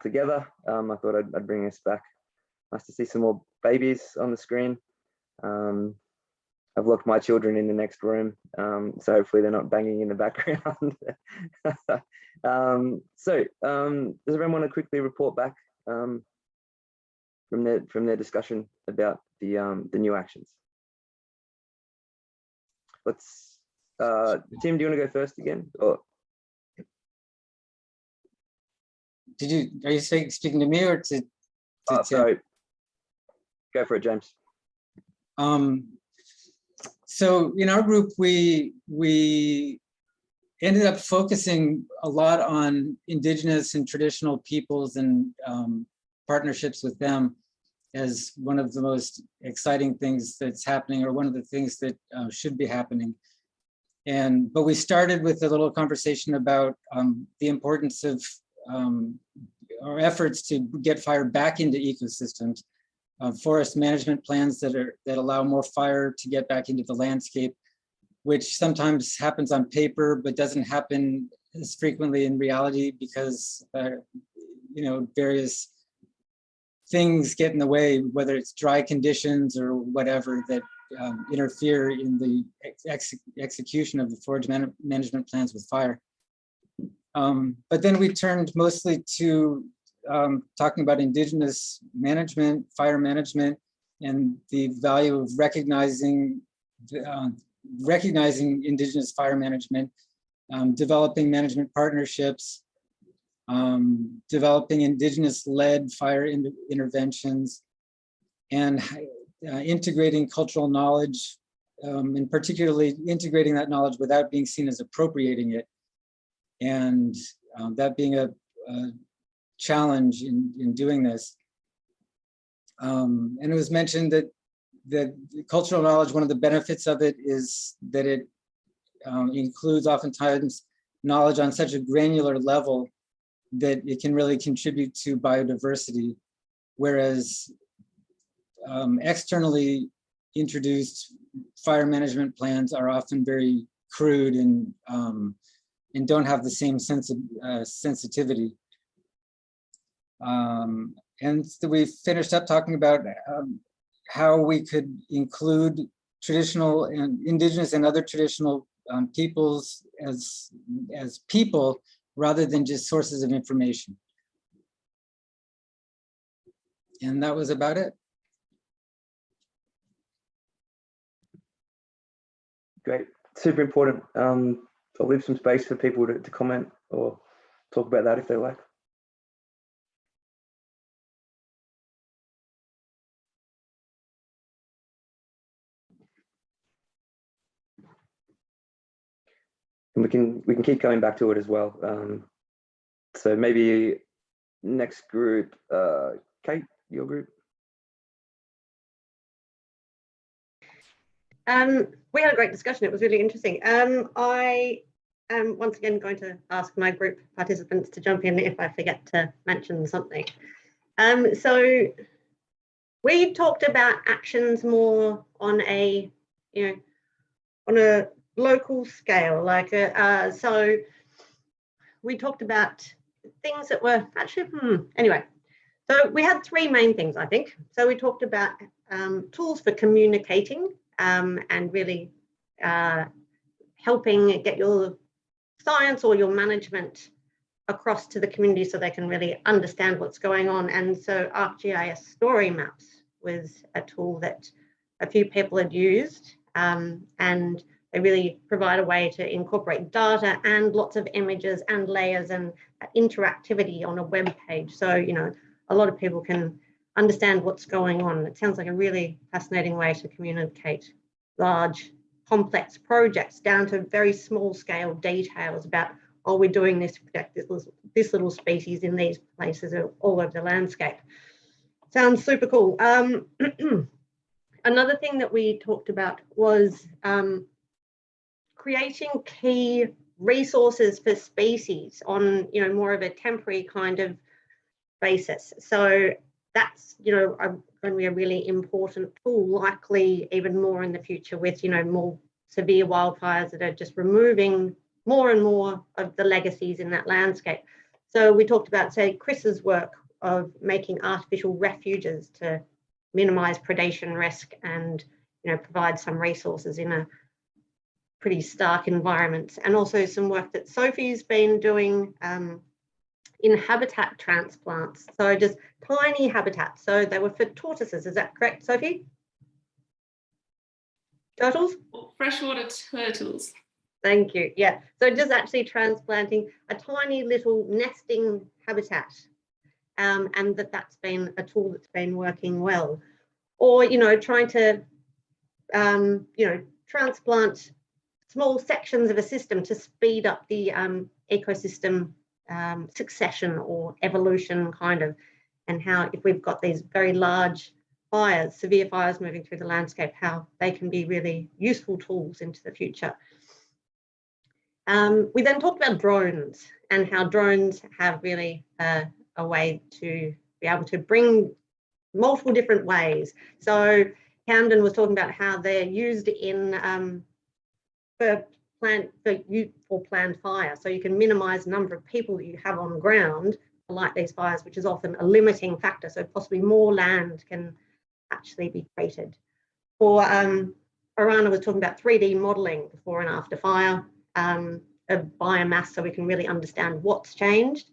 S1: together, I thought I'd bring us back. Nice to see some more babies on the screen. I've locked my children in the next room, so hopefully they're not banging in the background. Does everyone want to quickly report back from their discussion about the new actions? Let's Tim, do you want to go first again? Or
S2: are you speaking to me or to Tim?
S1: Sorry. Go for it, James.
S2: So in our group, we ended up focusing a lot on indigenous and traditional peoples and partnerships with them as one of the most exciting things that's happening, or one of the things that should be happening. But we started with a little conversation about the importance of our efforts to get fire back into ecosystems, forest management plans that allow more fire to get back into the landscape, which sometimes happens on paper but doesn't happen as frequently in reality because various things get in the way, whether it's dry conditions or whatever, that interfere in the execution of the forest management plans with fire. But then we turned mostly to talking about indigenous management, fire management, and the value of recognizing indigenous fire management, developing management partnerships, developing indigenous-led fire interventions, and integrating cultural knowledge, and particularly integrating that knowledge without being seen as appropriating it. And that being a challenge in doing this. And it was mentioned that cultural knowledge, one of the benefits of it is that it includes oftentimes knowledge on such a granular level that it can really contribute to biodiversity, whereas externally introduced fire management plans are often very crude and don't have the same sense of sensitivity. And so we finished up talking about how we could include traditional and indigenous and other traditional peoples as people rather than just sources of information. And that was about it.
S1: Great, super important. I'll leave some space for people to comment or talk about that if they like. And we can keep coming back to it as well. So maybe next group, Kate, your group.
S6: We had a great discussion. It was really interesting. I am once again going to ask my group participants to jump in if I forget to mention something. So we talked about actions more on a, on a local scale, like so we talked about things that were actually anyway. So we had three main things, I think. So we talked about tools for communicating and really helping get your science or your management across to the community so they can really understand what's going on. And so ArcGIS story maps was a tool that a few people had used, and They really provide a way to incorporate data and lots of images and layers and interactivity on a web page. So, you know, a lot of people can understand what's going on. It sounds like a really fascinating way to communicate large, complex projects down to very small scale details about, oh, we're doing this to protect this little species in these places all over the landscape. Sounds super cool. Another thing that we talked about was creating key resources for species on, you know, more of a temporary kind of basis. So that's, you know, going to be a really important tool, likely even more in the future with, you know, more severe wildfires that are just removing more and more of the legacies in that landscape. So we talked about, say, Chris's work of making artificial refuges to minimize predation risk and, you know, provide some resources in a pretty stark environment. And also some work that Sophie's been doing in habitat transplants. So just tiny habitats. So they were for tortoises, is that correct, Sophie? Turtles?
S13: Freshwater turtles.
S6: Thank you. Yeah. So just actually transplanting a tiny little nesting habitat, and that's been a tool that's been working well. Or, you know, trying to, you know, transplant small sections of a system to speed up the ecosystem succession or evolution kind of, and how if we've got these very large fires, severe fires moving through the landscape, how they can be really useful tools into the future. We then talked about drones and how drones have really a way to be able to bring multiple different ways. So Camden was talking about how they're used in for planned fire. So you can minimize the number of people that you have on ground to light these fires, which is often a limiting factor. So possibly more land can actually be created. Or Arana was talking about 3D modeling before and after fire of biomass, so we can really understand what's changed,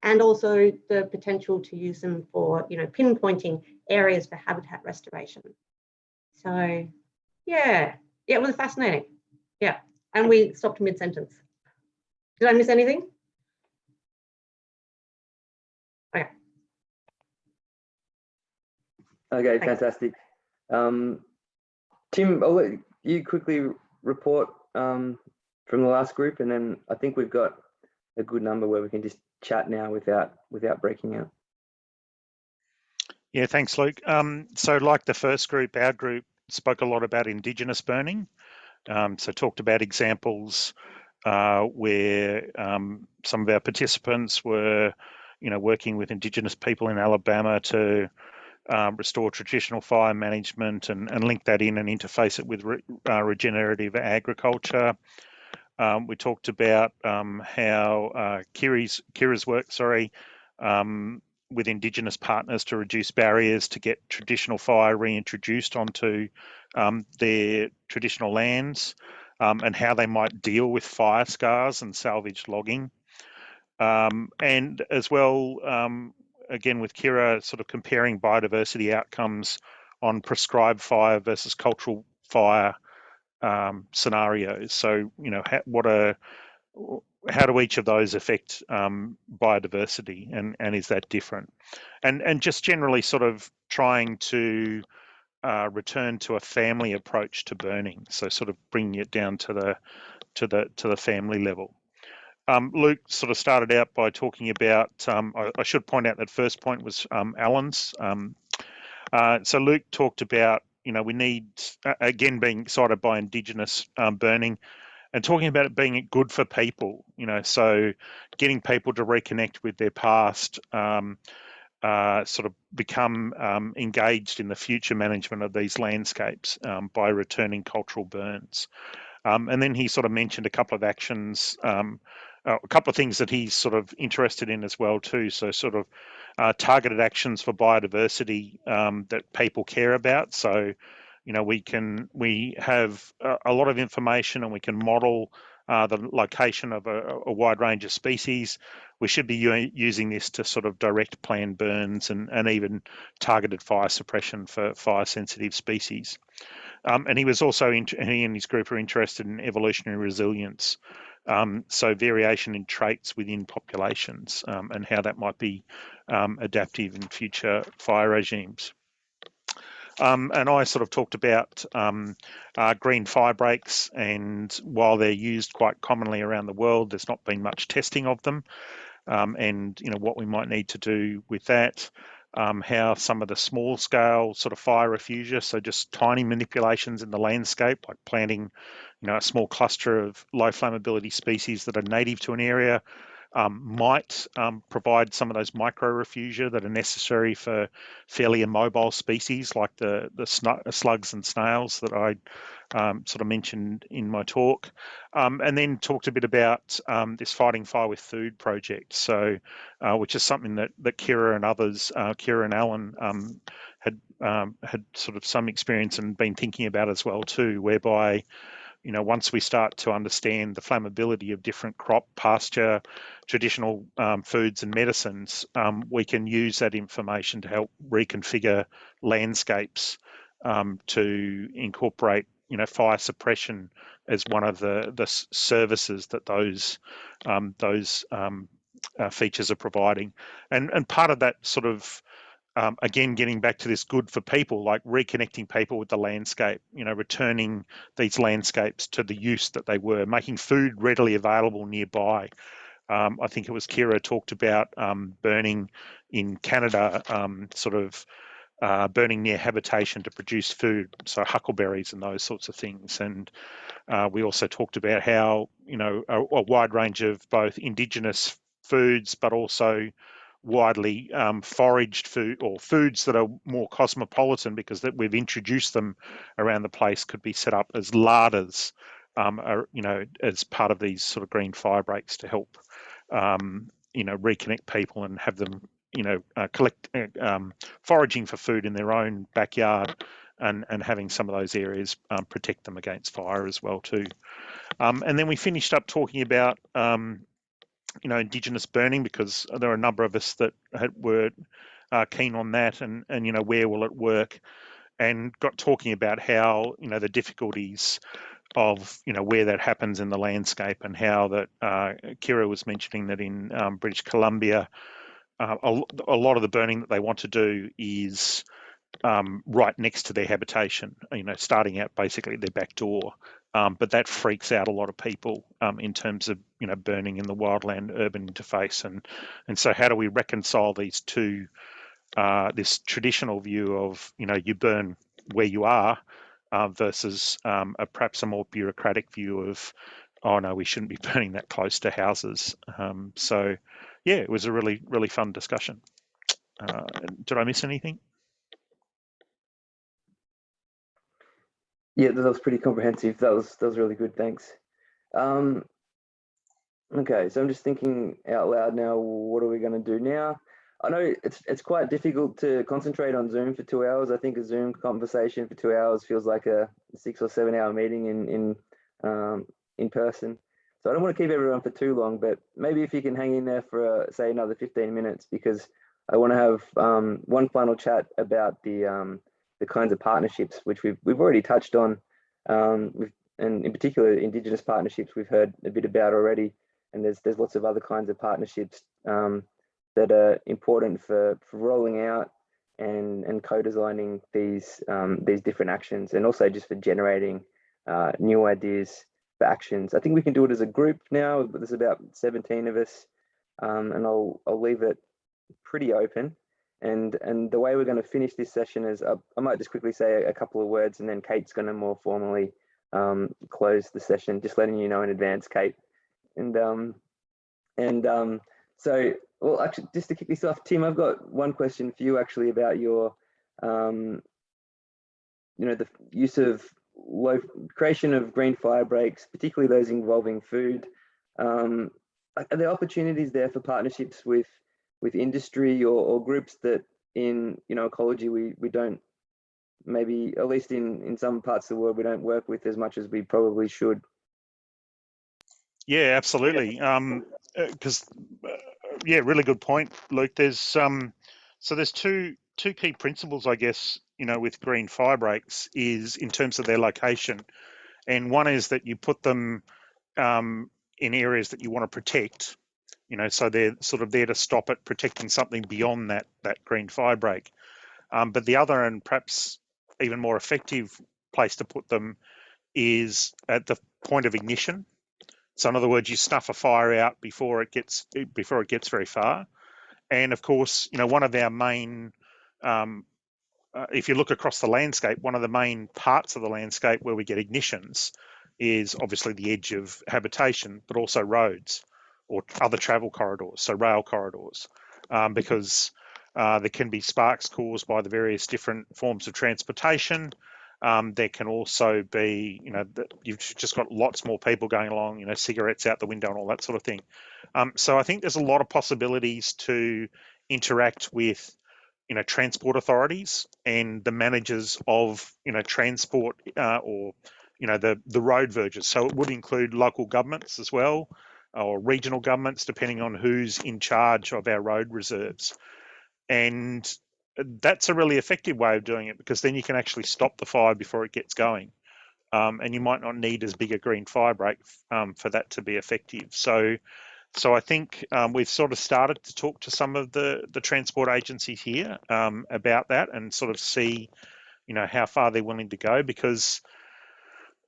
S6: and also the potential to use them for, you know, pinpointing areas for habitat restoration. So yeah, it was fascinating. Yeah, and we stopped mid-sentence. Did I miss anything? Okay.
S1: Okay, fantastic. Tim, I'll let you quickly report from the last group, and then I think we've got a good number where we can just chat now without breaking out.
S3: Yeah, thanks, Luke. So like the first group, our group spoke a lot about Indigenous burning. So talked about examples where some of our participants were, you know, working with Indigenous people in Alabama to restore traditional fire management and link that in and interface it with regenerative agriculture. We talked about how Kira's work, with Indigenous partners to reduce barriers to get traditional fire reintroduced onto their traditional lands, and how they might deal with fire scars and salvage logging. And as well, again with Kira, sort of comparing biodiversity outcomes on prescribed fire versus cultural fire scenarios. So, you know, how do each of those affect biodiversity, and is that different? And just generally sort of trying to return to a family approach to burning. So sort of bringing it down to the family level. Luke sort of started out by talking about, I should point out that first point was Alan's. So Luke talked about, you know, we need, again, being excited by Indigenous burning and talking about it being good for people, you know, so getting people to reconnect with their past, sort of become engaged in the future management of these landscapes by returning cultural burns. And then he sort of mentioned a couple of actions, a couple of things that he's sort of interested in as well too. So sort of targeted actions for biodiversity that people care about. So, you know, we have a lot of information and we can model the location of a wide range of species. We should be using this to sort of direct planned burns and even targeted fire suppression for fire sensitive species. And he was also, he and his group are interested in evolutionary resilience. So variation in traits within populations and how that might be adaptive in future fire regimes. And I sort of talked about green fire breaks, and while they're used quite commonly around the world, there's not been much testing of them, and what we might need to do with that. How some of the small scale sort of fire refugia, so just tiny manipulations in the landscape, like planting, a small cluster of low flammability species that are native to an area, might provide some of those micro refugia that are necessary for fairly immobile species like the slugs and snails that I sort of mentioned in my talk, and then talked a bit about this Fighting Fire with Food project, so which is something that Kira and others, Kira and Alan, had sort of some experience and been thinking about as well too, whereby once we start to understand the flammability of different crop, pasture, traditional foods and medicines, we can use that information to help reconfigure landscapes to incorporate, fire suppression as one of the services that those features are providing. And part of that sort of, again, getting back to this good for people, like reconnecting people with the landscape, returning these landscapes to the use that they were, making food readily available nearby. I think it was Kira talked about burning in Canada, burning near habitation to produce food, so huckleberries and those sorts of things. And we also talked about how, a wide range of both indigenous foods, but also widely foraged food, or foods that are more cosmopolitan because that we've introduced them around the place, could be set up as larders, as part of these sort of green fire breaks to help, reconnect people and have them, collect foraging for food in their own backyard, and having some of those areas protect them against fire as well too. And then we finished up talking about Indigenous burning, because there are a number of us that were keen on that, and where will it work, and got talking about how the difficulties of where that happens in the landscape, and how that Kira was mentioning that in British Columbia, a lot of the burning that they want to do is right next to their habitation, starting out basically at their back door. But that freaks out a lot of people in terms of, burning in the wildland urban interface. And so how do we reconcile these two, this traditional view of, you burn where you are versus perhaps a more bureaucratic view of, oh no, we shouldn't be burning that close to houses. So yeah, it was a really, really fun discussion. Did I miss anything?
S1: Yeah, that was pretty comprehensive. That was really good. Thanks. Okay, so I'm just thinking out loud now. What are we going to do now? I know it's quite difficult to concentrate on Zoom for 2 hours. I think a Zoom conversation for 2 hours feels like a 6 or 7 hour meeting in person. So I don't want to keep everyone for too long, but maybe if you can hang in there for say another 15 minutes, because I want to have one final chat about the kinds of partnerships which we've already touched on, and in particular Indigenous partnerships we've heard a bit about already, and there's lots of other kinds of partnerships that are important for rolling out and co-designing these different actions, and also just for generating new ideas for actions. I think we can do it as a group now, but there's about 17 of us, and I'll leave it pretty open. And the way we're going to finish this session is I might just quickly say a couple of words, and then Kate's going to more formally close the session, just letting you know in advance, Kate. So, well, actually, just to kick this off, Tim, I've got one question for you actually about your, the use of creation of green fire breaks, particularly those involving food. Are there opportunities there for partnerships with industry or groups that in ecology we don't, maybe at least in some parts of the world, we don't work with as much as we probably should?
S3: Yeah, absolutely. Because yeah, really good point, Luke. There's so there's two key principles, I guess, with green fire breaks is in terms of their location. And one is that you put them in areas that you want to protect, so they're sort of there to stop it protecting something beyond that green fire break. But the other, and perhaps even more effective place to put them, is at the point of ignition. So in other words, you snuff a fire out before it gets very far. And of course, one of our main, if you look across the landscape, one of the main parts of the landscape where we get ignitions is obviously the edge of habitation, but also roads or other travel corridors, so rail corridors, because there can be sparks caused by the various different forms of transportation. There can also be, you've just got lots more people going along, cigarettes out the window and all that sort of thing. So I think there's a lot of possibilities to interact with, transport authorities and the managers of, transport or, the road verges. So it would include local governments as well, or regional governments, depending on who's in charge of our road reserves. And that's a really effective way of doing it, because then you can actually stop the fire before it gets going. And you might not need as big a green fire break for that to be effective. So I think we've sort of started to talk to some of the transport agencies here about that, and sort of see, how far they're willing to go, because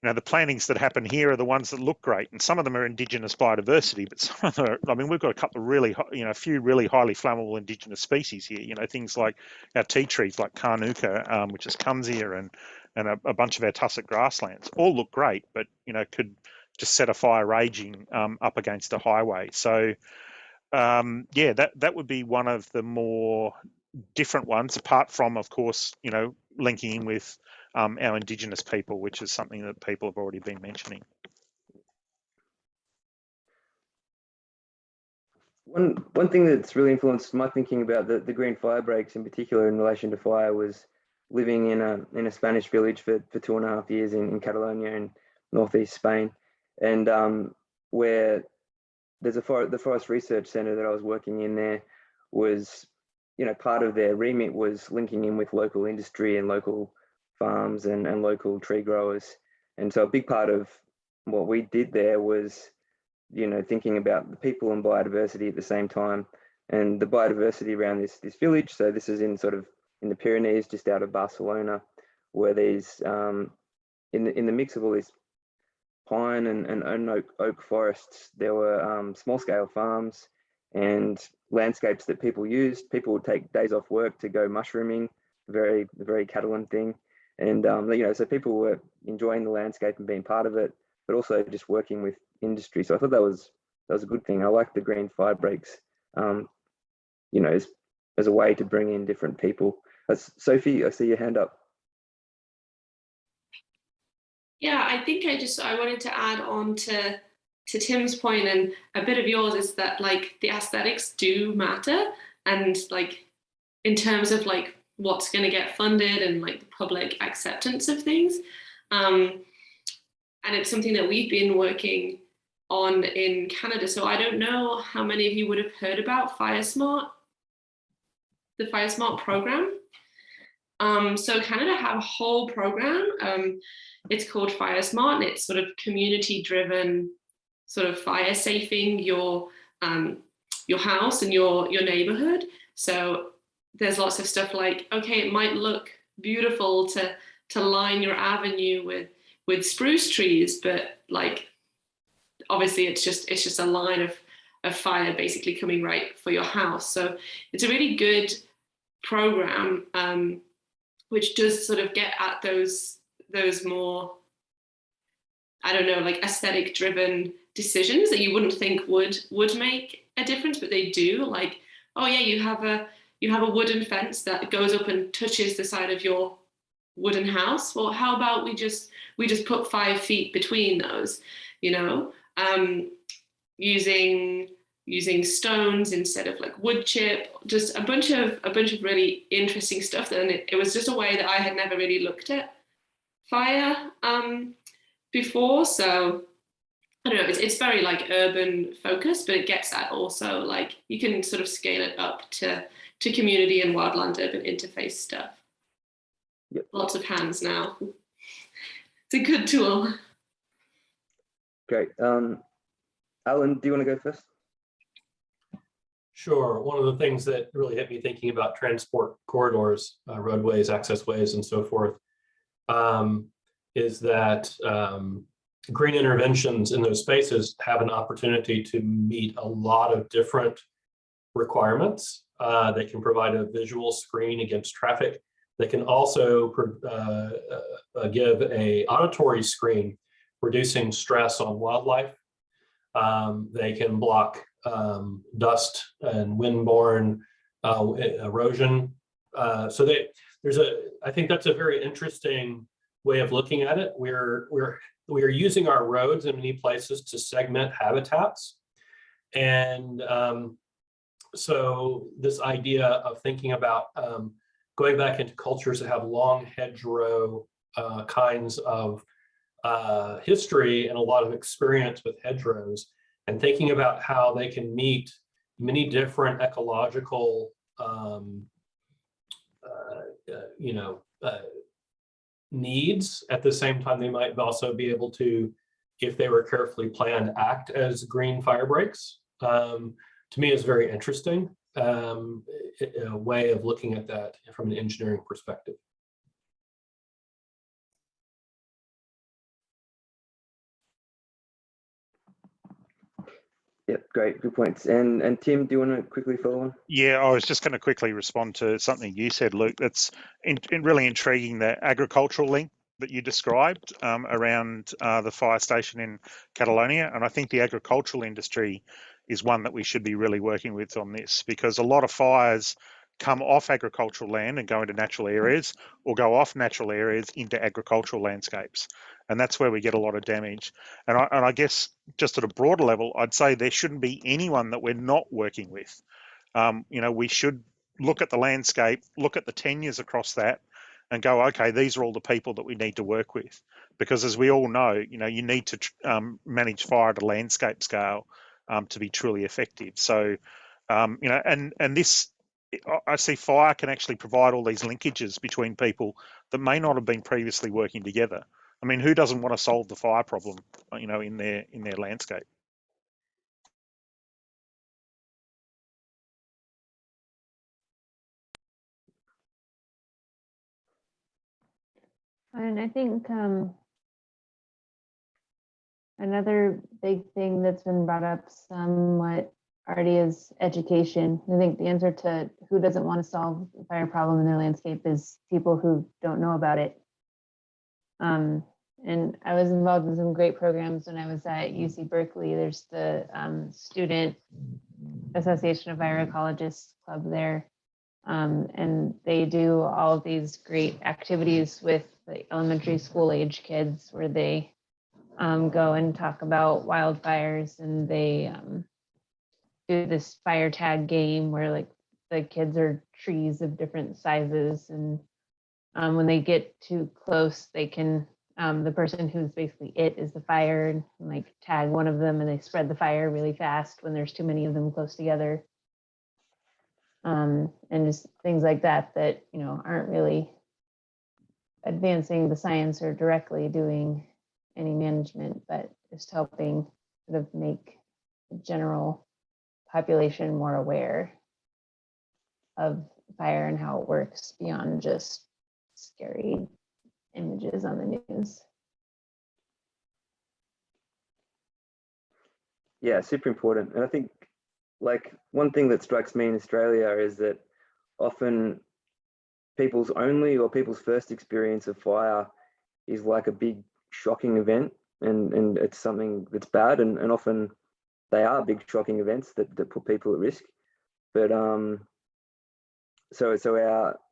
S3: the plantings that happen here are the ones that look great, and some of them are indigenous biodiversity, but some of them are, we've got a couple of really, a few really highly flammable indigenous species here, things like our tea trees like Carnuka, which is Kunzia, and a bunch of our tussock grasslands all look great, but, could just set a fire raging up against a highway. So, yeah, that would be one of the more different ones, apart from, of course, linking in with our Indigenous people, which is something that people have already been mentioning.
S1: One thing that's really influenced my thinking about the green fire breaks in particular in relation to fire was living in a Spanish village for 2.5 years in Catalonia in northeast Spain, and where there's the Forest Research Centre that I was working in there was, part of their remit was linking in with local industry and local farms and local tree growers. And so a big part of what we did there was, thinking about the people and biodiversity at the same time, and the biodiversity around this village. So this is in the Pyrenees, just out of Barcelona, where these in the mix of all these pine and oak forests, there were small scale farms and landscapes that people used. People would take days off work to go mushrooming, the very Catalan thing. And, so people were enjoying the landscape and being part of it, but also just working with industry. So I thought that was a good thing. I like the green fire breaks, as a way to bring in different people. Sophie, I see your hand up.
S13: Yeah, I think I wanted to add on to Tim's point, and a bit of yours is that the aesthetics do matter, and in terms of what's going to get funded and the public acceptance of things. And it's something that we've been working on in Canada. So I don't know how many of you would have heard about FireSmart, the FireSmart program. So Canada have a whole program. It's called FireSmart, and it's sort of community-driven, sort of fire safing your house and your neighborhood. So there's lots of stuff okay, it might look beautiful to line your avenue with spruce trees, but obviously it's just a line of fire basically coming right for your house. So it's a really good program, which does sort of get at those more, I don't know, aesthetic driven decisions that you wouldn't think would make a difference, but they do. Oh yeah, you have a wooden fence that goes up and touches the side of your wooden house. Well, how about we just put 5 feet between those, using stones instead of wood chip, just a bunch of really interesting stuff. And it was just a way that I had never really looked at fire before. So I don't know, it's very urban focused, but it gets at also you can sort of scale it up to community and wildland urban interface stuff.
S1: Yep.
S13: lots of hands now. It's a good tool.
S1: Great. Alan, do you want to go first?
S8: Sure. One of the things that really hit me thinking about transport corridors, roadways, access ways, and so forth, is that green interventions in those spaces have an opportunity to meet a lot of different requirements. They can provide a visual screen against traffic. They can also give an auditory screen, reducing stress on wildlife. They can block dust and windborne erosion. So I think that's a very interesting way of looking at it. We are using our roads in many places to segment habitats. And so this idea of thinking about going back into cultures that have long hedgerow kinds of history and a lot of experience with hedgerows, and thinking about how they can meet many different ecological needs. At the same time, they might also be able to, if they were carefully planned, act as green fire breaks. To me, is very interesting, a way of looking at that from an engineering perspective.
S1: Yep, great, good points. And Tim, do you want to quickly follow on?
S3: Yeah, I was just going to quickly respond to something you said, Luke. That's really intriguing, the agricultural link that you described around the fire station in Catalonia. And I think the agricultural industry is one that we should be really working with on this, because a lot of fires come off agricultural land and go into natural areas, or go off natural areas into agricultural landscapes. And that's where we get a lot of damage. And I guess just at a broader level, I'd say there shouldn't be anyone that we're not working with. We should look at the landscape, look at the tenures across that, and go, okay, these are all the people that we need to work with. Because as we all know, you need to manage fire at a landscape scale to be truly effective. So, and this, I see fire can actually provide all these linkages between people that may not have been previously working together. I mean, who doesn't want to solve the fire problem, in their landscape?
S10: And I think another big thing that's been brought up somewhat already is education. I think the answer to who doesn't want to solve the fire problem in their landscape is people who don't know about it. And I was involved in some great programs when I was at UC Berkeley. There's the Student Association of Fire Ecologists Club there. And they do all of these great activities with the elementary school age kids, where they go and talk about wildfires, and they do this fire tag game where like the kids are trees of different sizes, and when they get too close, they can the person who's basically it is the fire, and like tag one of them, and they spread the fire really fast when there's too many of them close together. And just things like that aren't really advancing the science or directly doing any management, but just helping sort of make the general population more aware of fire and how it works beyond just scary images on the news.
S1: Yeah, super important. And I think like one thing that strikes me in Australia is that often people's first experience of fire is like a big shocking event, and it's something that's bad, and often they are big shocking events that put people at risk. But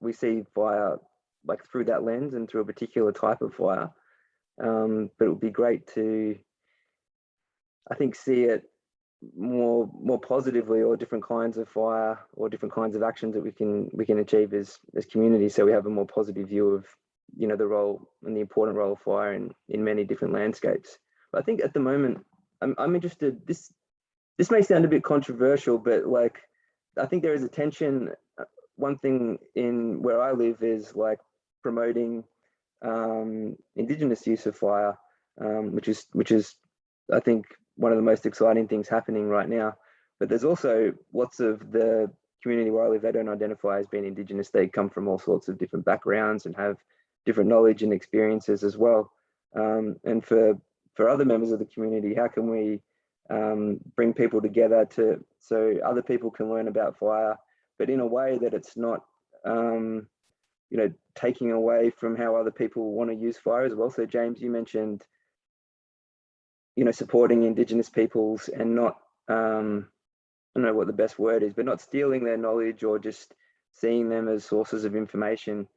S1: we see fire like through that lens and through a particular type of fire. But it would be great to, I think, see it more positively, or different kinds of fire or different kinds of actions that we can achieve as communities, so we have a more positive view of the role and the important role of fire in many different landscapes. But I think at the moment I'm interested, this may sound a bit controversial, but like I think there is a tension. One thing in where I live is like promoting Indigenous use of fire, which is I think one of the most exciting things happening right now. But there's also lots of the community where I live, they don't identify as being Indigenous. They come from all sorts of different backgrounds and have different knowledge and experiences as well. And for other members of the community, how can we bring people together so other people can learn about fire, but in a way that it's not taking away from how other people want to use fire as well. So James, you mentioned supporting Indigenous peoples and not I don't know what the best word is, but not stealing their knowledge or just seeing them as sources of information.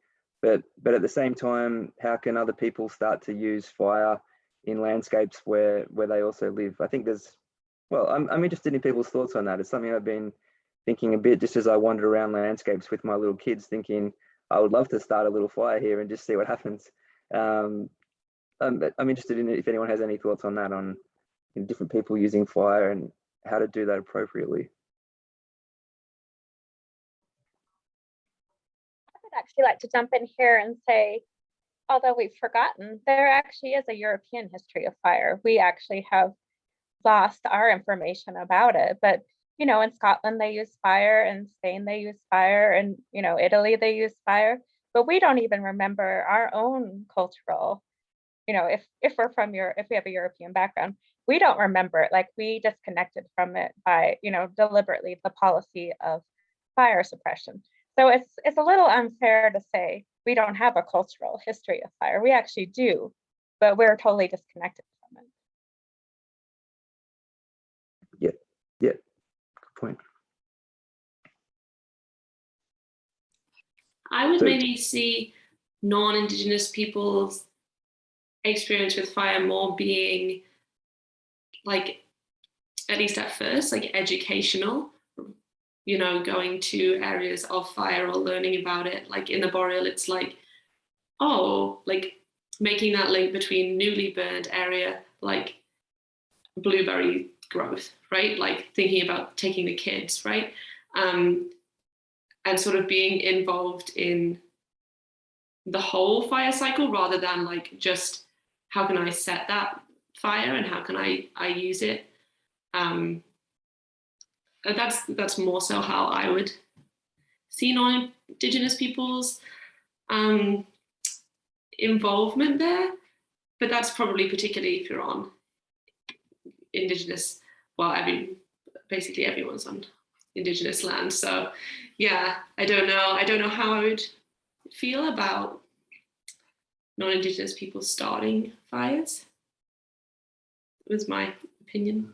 S1: But at the same time, how can other people start to use fire in landscapes where they also live? I think I'm interested in people's thoughts on that. It's something I've been thinking a bit just as I wander around landscapes with my little kids, thinking I would love to start a little fire here and just see what happens. I'm interested in if anyone has any thoughts on that, on different people using fire and how to do that appropriately.
S14: I would actually like to jump in here and say, although we've forgotten, there actually is a European history of fire. We actually have lost our information about it, but in Scotland they use fire, in Spain they use fire, and Italy they use fire, but we don't even remember our own cultural, if we're from Europe, if we have a European background, we don't remember it. Like, we disconnected from it by deliberately the policy of fire suppression. So it's a little unfair to say we don't have a cultural history of fire. We actually do, but we're totally disconnected from it.
S1: Yeah, good point.
S13: I would maybe see non-Indigenous people's experience with fire more being, like, at least at first, like educational, going to areas of fire or learning about it. Like in the Boreal, it's like, like making that link between newly burned area, like blueberry growth, right? Like thinking about taking the kids, right? And sort of being involved in the whole fire cycle rather than like just how can I set that fire and how can I use it. That's more so how I would see non-Indigenous people's involvement there, but that's probably particularly if you're on Indigenous, basically everyone's on Indigenous land. So yeah, I don't know how I would feel about non-Indigenous people starting fires. Was my opinion.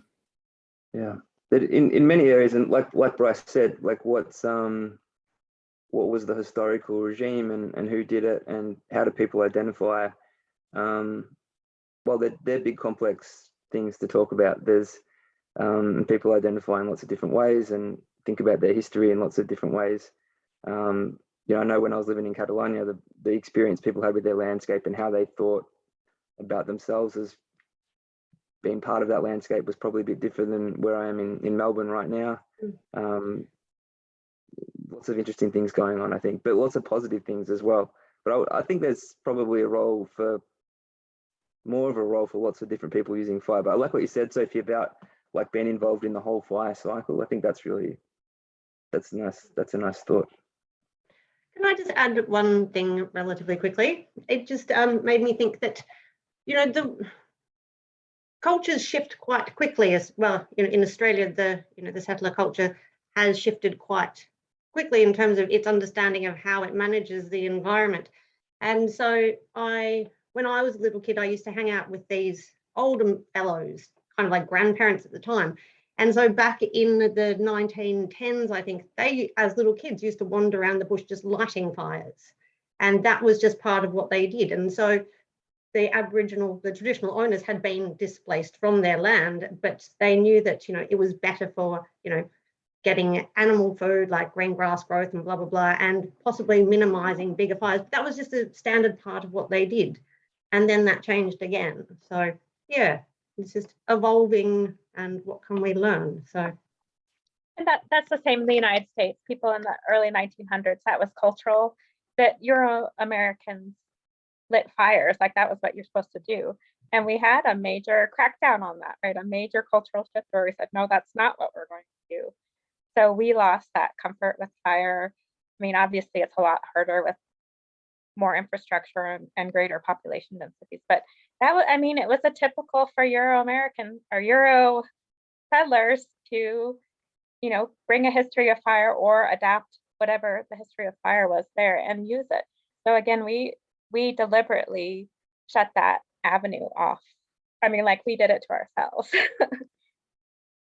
S1: Yeah, but in many areas, and like Bryce said, like what was the historical regime and who did it and how do people identify? Well, they're big complex things to talk about. There's people identify in lots of different ways and think about their history in lots of different ways. I know when I was living in Catalonia, the experience people had with their landscape and how they thought about themselves as being part of that landscape was probably a bit different than where I am in Melbourne right now. Lots of interesting things going on, I think, but lots of positive things as well. But I think there's probably more of a role for lots of different people using fire. But I like what you said, Sophie, about like being involved in the whole fire cycle. I think that's nice. That's a nice thought.
S6: Can I just add one thing relatively quickly? It just made me think that, the cultures shift quite quickly as well. In Australia, the settler culture has shifted quite quickly in terms of its understanding of how it manages the environment. And so when I was a little kid, I used to hang out with these older fellows, kind of like grandparents at the time. And so back in the 1910s, I think they, as little kids, used to wander around the bush just lighting fires. And that was just part of what they did. And so the traditional owners had been displaced from their land, but they knew that, it was better for, getting animal food like green grass growth and blah, blah, blah, and possibly minimizing bigger fires. But that was just a standard part of what they did. And then that changed again. So yeah, it's just evolving and what can we learn? So.
S14: And that's the same in the United States. People in the early 1900s, that was cultural. that Euro-Americans lit fires, like that was what you're supposed to do. And we had a major crackdown on that, right? A major cultural shift where we said, no, that's not what we're going to do. So we lost that comfort with fire. I mean, obviously it's a lot harder with more infrastructure and greater population densities, but that was, I mean, it was a typical for Euro-American or Euro settlers to, you know, bring a history of fire or adapt whatever the history of fire was there and use it. So again, we deliberately shut that avenue off. I mean, like we did it to ourselves.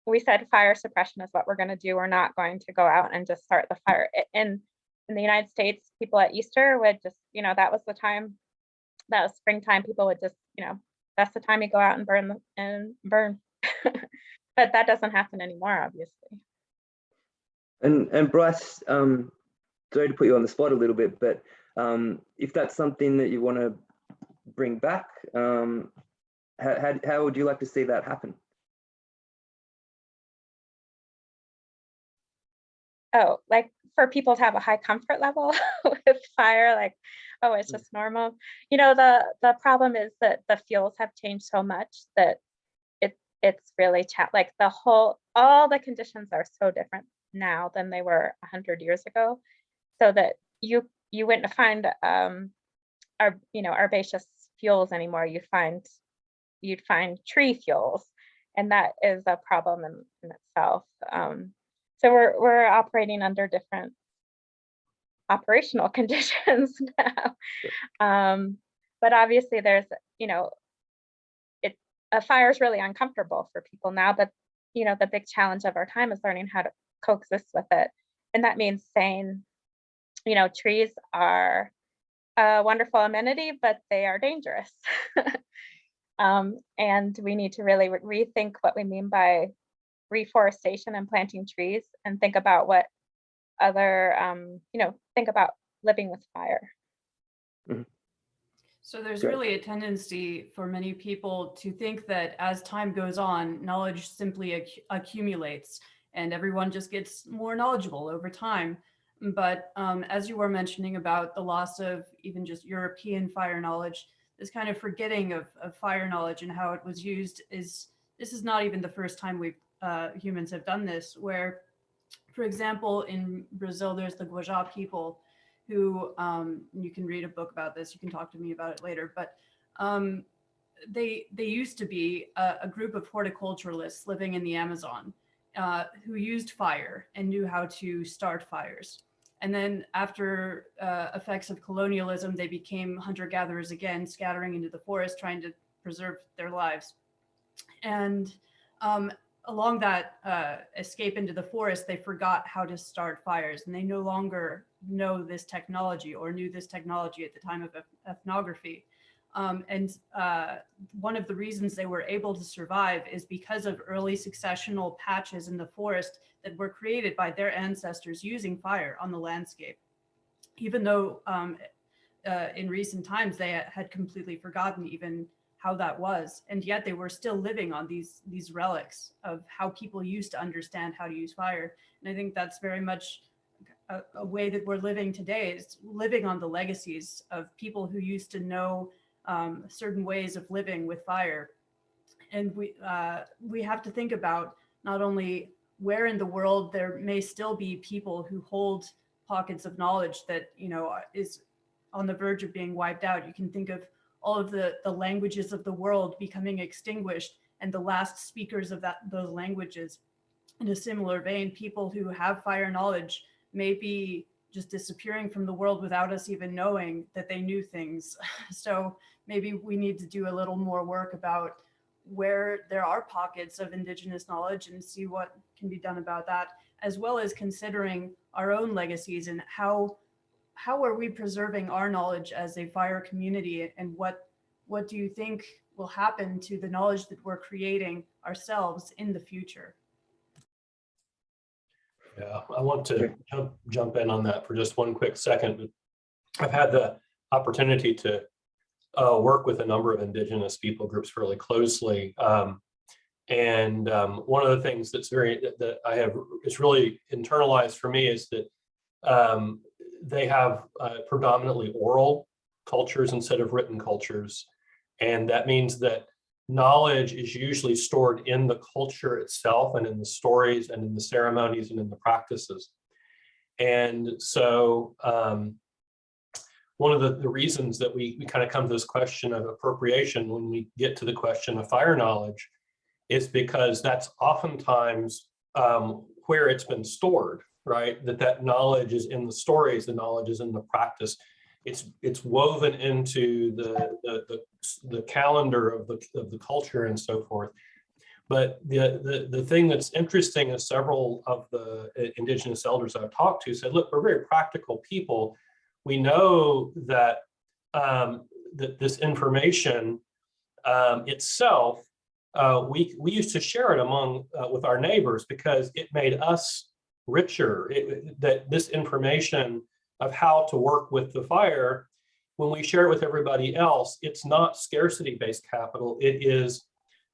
S14: We said fire suppression is what we're going to do. We're not going to go out and just start the fire. In the United States, people at Easter would just, you know, that was the time, that was springtime. People would just, you know, that's the time you go out and burn. But that doesn't happen anymore, obviously.
S1: And Bryce, sorry to put you on the spot a little bit, but if that's something that you want to bring back, how would you like to see that happen?
S14: Oh, like for people to have a high comfort level with fire, like, oh, it's just normal. You know, the problem is that the fuels have changed so much that it's really like all the conditions are so different now than they were 100 years ago, so that you wouldn't find herbaceous fuels anymore. You'd find tree fuels, and that is a problem in itself. So we're operating under different operational conditions now. But obviously there's, you know, a fire is really uncomfortable for people now, but you know, the big challenge of our time is learning how to coexist with it. And that means saying, you know, trees are a wonderful amenity, but they are dangerous. And we need to really rethink what we mean by reforestation and planting trees, and think about what other, think about living with fire.
S1: Mm-hmm.
S9: So there's really a tendency for many people to think that as time goes on, knowledge simply accumulates and everyone just gets more knowledgeable over time. But as you were mentioning about the loss of even just European fire knowledge, this kind of forgetting of fire knowledge and how it was used this is not even the first time humans have done this, where, for example, in Brazil, there's the Guajá people who, you can read a book about this, you can talk to me about it later, but they used to be a group of horticulturalists living in the Amazon who used fire and knew how to start fires. And then after effects of colonialism, they became hunter-gatherers again, scattering into the forest, trying to preserve their lives. And along that escape into the forest, they forgot how to start fires, and they no longer know this technology or knew this technology at the time of ethnography. And one of the reasons they were able to survive is because of early successional patches in the forest that were created by their ancestors using fire on the landscape, even though in recent times they had completely forgotten even how that was, and yet they were still living on these relics of how people used to understand how to use fire. And I think that's very much a way that we're living today, is living on the legacies of people who used to know certain ways of living with fire. And we have to think about not only where in the world there may still be people who hold pockets of knowledge that, you know, is on the verge of being wiped out. You can think of all of the languages of the world becoming extinguished, and the last speakers of those languages. In a similar vein, people who have fire knowledge may be just disappearing from the world without us even knowing that they knew things. So maybe we need to do a little more work about where there are pockets of indigenous knowledge and see what can be done about that, as well as considering our own legacies and how are we preserving our knowledge as a fire community, and what do you think will happen to the knowledge that we're creating ourselves in the future?
S8: Yeah, I want to jump in on that for just one quick second. I've had the opportunity to work with a number of indigenous people groups really closely. And one of the things that's that I have, it's really internalized for me, is that they have predominantly oral cultures instead of written cultures. And that means that knowledge is usually stored in the culture itself and in the stories and in the ceremonies and in the practices. And so one of the reasons that we kind of come to this question of appropriation when we get to the question of fire knowledge is because that's oftentimes where it's been stored, right? That knowledge is in the stories, the knowledge is in the practice. It's woven into the calendar of the culture and so forth. But the thing that's interesting is several of the indigenous elders I've talked to said, look, we're very practical people. We know that that this information itself, we used to share it among with our neighbors because it made us richer. That this information of how to work with the fire, when we share it with everybody else, it's not scarcity-based capital, it is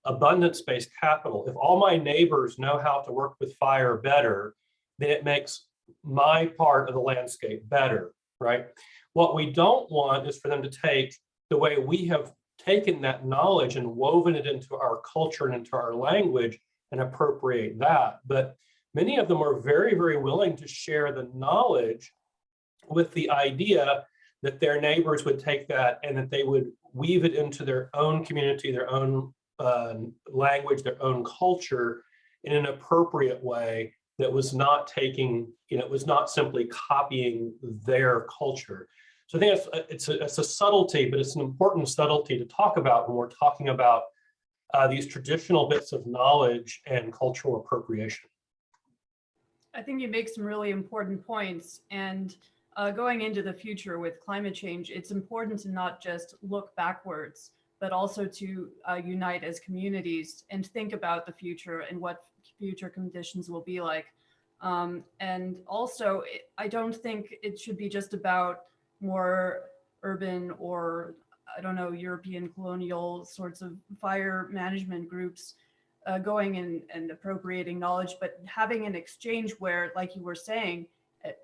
S8: abundance-based capital. If all my neighbors know how to work with fire better, then it makes my part of the landscape better, right? What we don't want is for them to take the way we have taken that knowledge and woven it into our culture and into our language and appropriate that. But many of them are very, very willing to share the knowledge with the idea that their neighbors would take that and that they would weave it into their own community, their own language, their own culture in an appropriate way that was not taking, it was not simply copying their culture. So I think it's a subtlety, but it's an important subtlety to talk about when we're talking about these traditional bits of knowledge and cultural appropriation.
S9: I think you make some really important points. And going into the future with climate change, it's important to not just look backwards, but also to unite as communities and think about the future and what future conditions will be like. And also, I don't think it should be just about more urban or, I don't know, European colonial sorts of fire management groups going and appropriating knowledge, but having an exchange where, like you were saying,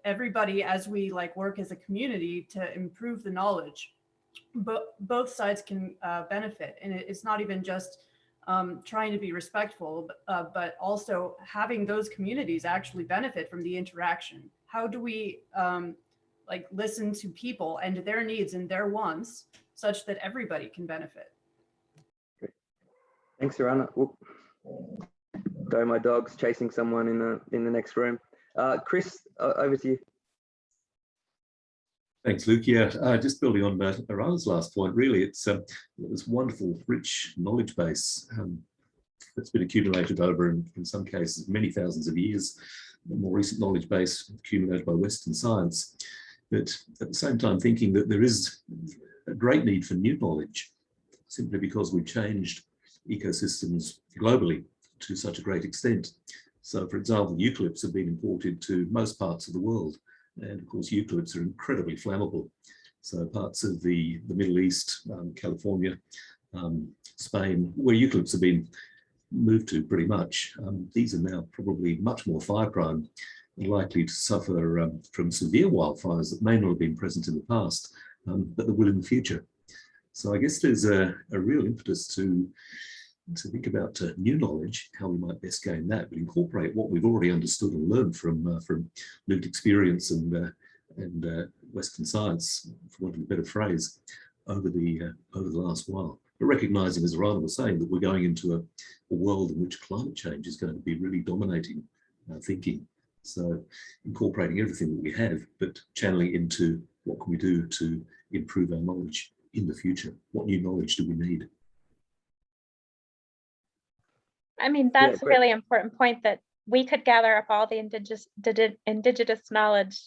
S9: everybody, as we work as a community to improve the knowledge, but both sides can benefit. And it's not even just trying to be respectful, but also having those communities actually benefit from the interaction. How do we listen to people and their needs and their wants such that everybody can benefit?
S1: Great. Thanks, Yorana. Sorry, my dog's chasing someone in the next room. Chris, over to you.
S7: Thanks, Luke. Yeah, just building on Arana's last point, really, it's this wonderful, rich knowledge base that's been accumulated over, in some cases, many thousands of years, the more recent knowledge base accumulated by Western science. But at the same time, thinking that there is a great need for new knowledge, simply because we've changed ecosystems globally to such a great extent. So, for example, eucalypts have been imported to most parts of the world. And of course, eucalypts are incredibly flammable. So parts of the Middle East, California, Spain, where eucalypts have been moved to pretty much, these are now probably much more fire prone and likely to suffer from severe wildfires that may not have been present in the past, but that will in the future. So I guess there's a real impetus to think about new knowledge, how we might best gain that, but incorporate what we've already understood and learned from lived experience and Western science, for want of a better phrase, over the last while. But recognizing, as Arana was saying, that we're going into a world in which climate change is going to be really dominating thinking. So incorporating everything that we have, but channeling into what can we do to improve our knowledge in the future? What new knowledge do we need?
S14: I mean, that's a really important point, that we could gather up all the indigenous knowledge,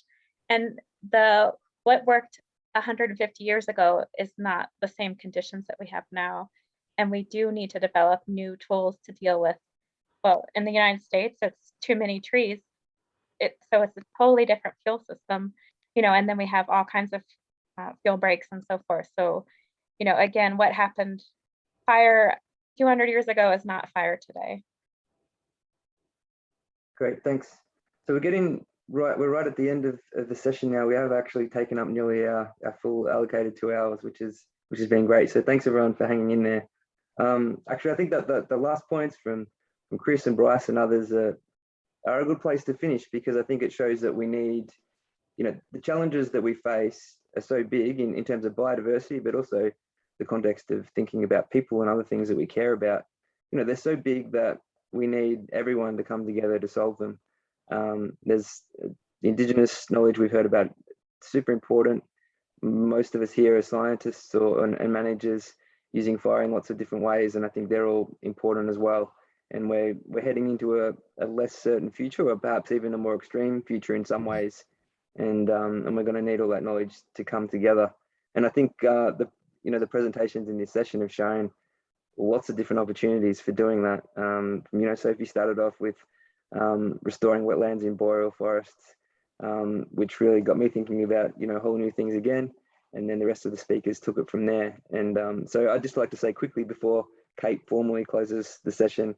S14: and what worked 150 years ago is not the same conditions that we have now. And we do need to develop new tools to deal with, well, in the United States, it's too many trees. So it's a totally different fuel system, and then we have all kinds of fuel breaks and so forth. So, again, what happened, fire 200 years ago is not fire today.
S1: Great, thanks. So we're getting we're right at the end of the session now. We have actually taken up nearly our full allocated 2 hours, which has been great. So thanks everyone for hanging in there. Actually, I think that the last points from Chris and Bryce and others are a good place to finish, because I think it shows that we need, the challenges that we face are so big in terms of biodiversity, but also the context of thinking about people and other things that we care about. They're so big that we need everyone to come together to solve them. There's the Indigenous knowledge we've heard about, super important. Most of us here are scientists and managers using fire in lots of different ways, and I think they're all important as well. And we're heading into a less certain future, or perhaps even a more extreme future in some ways. And we're going to need all that knowledge to come together. And I think the presentations in this session have shown lots of different opportunities for doing that. Sophie started off with restoring wetlands in boreal forests, which really got me thinking about whole new things again. And then the rest of the speakers took it from there. And so I'd just like to say quickly before Kate formally closes the session,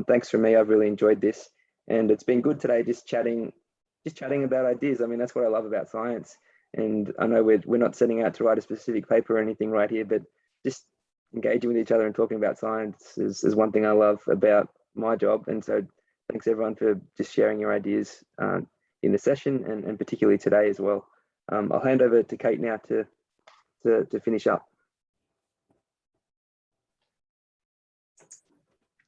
S1: thanks from me. I've really enjoyed this, and it's been good today just chatting about ideas. I mean, that's what I love about science. And I know we're not setting out to write a specific paper or anything right here, but just engaging with each other and talking about science is one thing I love about my job. And so thanks everyone for just sharing your ideas in the session, and particularly today as well. I'll hand over to Kate now to finish up.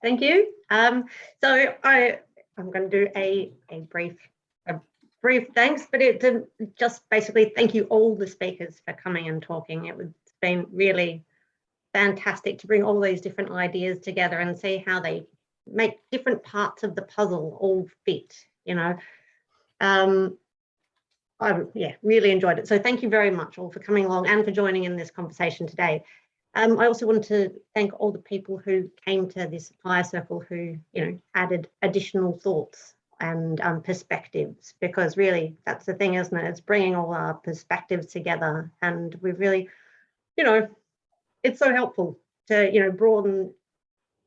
S6: Thank you. So I'm going to do a brief thanks, but it just basically thank you all the speakers for coming and talking. It's been really fantastic to bring all these different ideas together and see how they make different parts of the puzzle all fit. I really enjoyed it. So thank you very much all for coming along and for joining in this conversation today. I also want to thank all the people who came to this fire circle who, added additional thoughts and perspectives, because really that's the thing, isn't it? It's bringing all our perspectives together, and we've really, it's so helpful to, broaden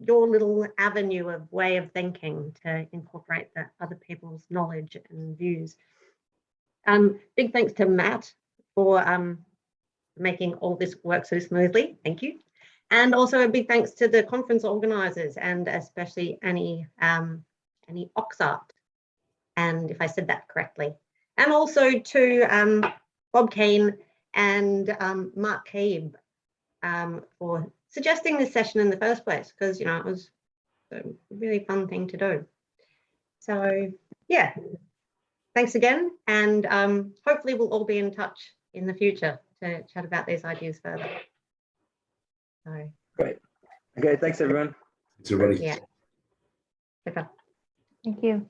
S6: your little avenue of way of thinking to incorporate the other people's knowledge and views. Big thanks to Matt for making all this work so smoothly. Thank you. And also a big thanks to the conference organisers, and especially Annie Oxart, and if I said that correctly. And also to Bob Keane and Mark Keeb for suggesting this session in the first place, because, it was a really fun thing to do. So, yeah, thanks again. And hopefully we'll all be in touch in the future to chat about these ideas further. So.
S1: Great. Okay, thanks everyone.
S7: It's already.
S6: Yeah. Okay.
S10: Thank you.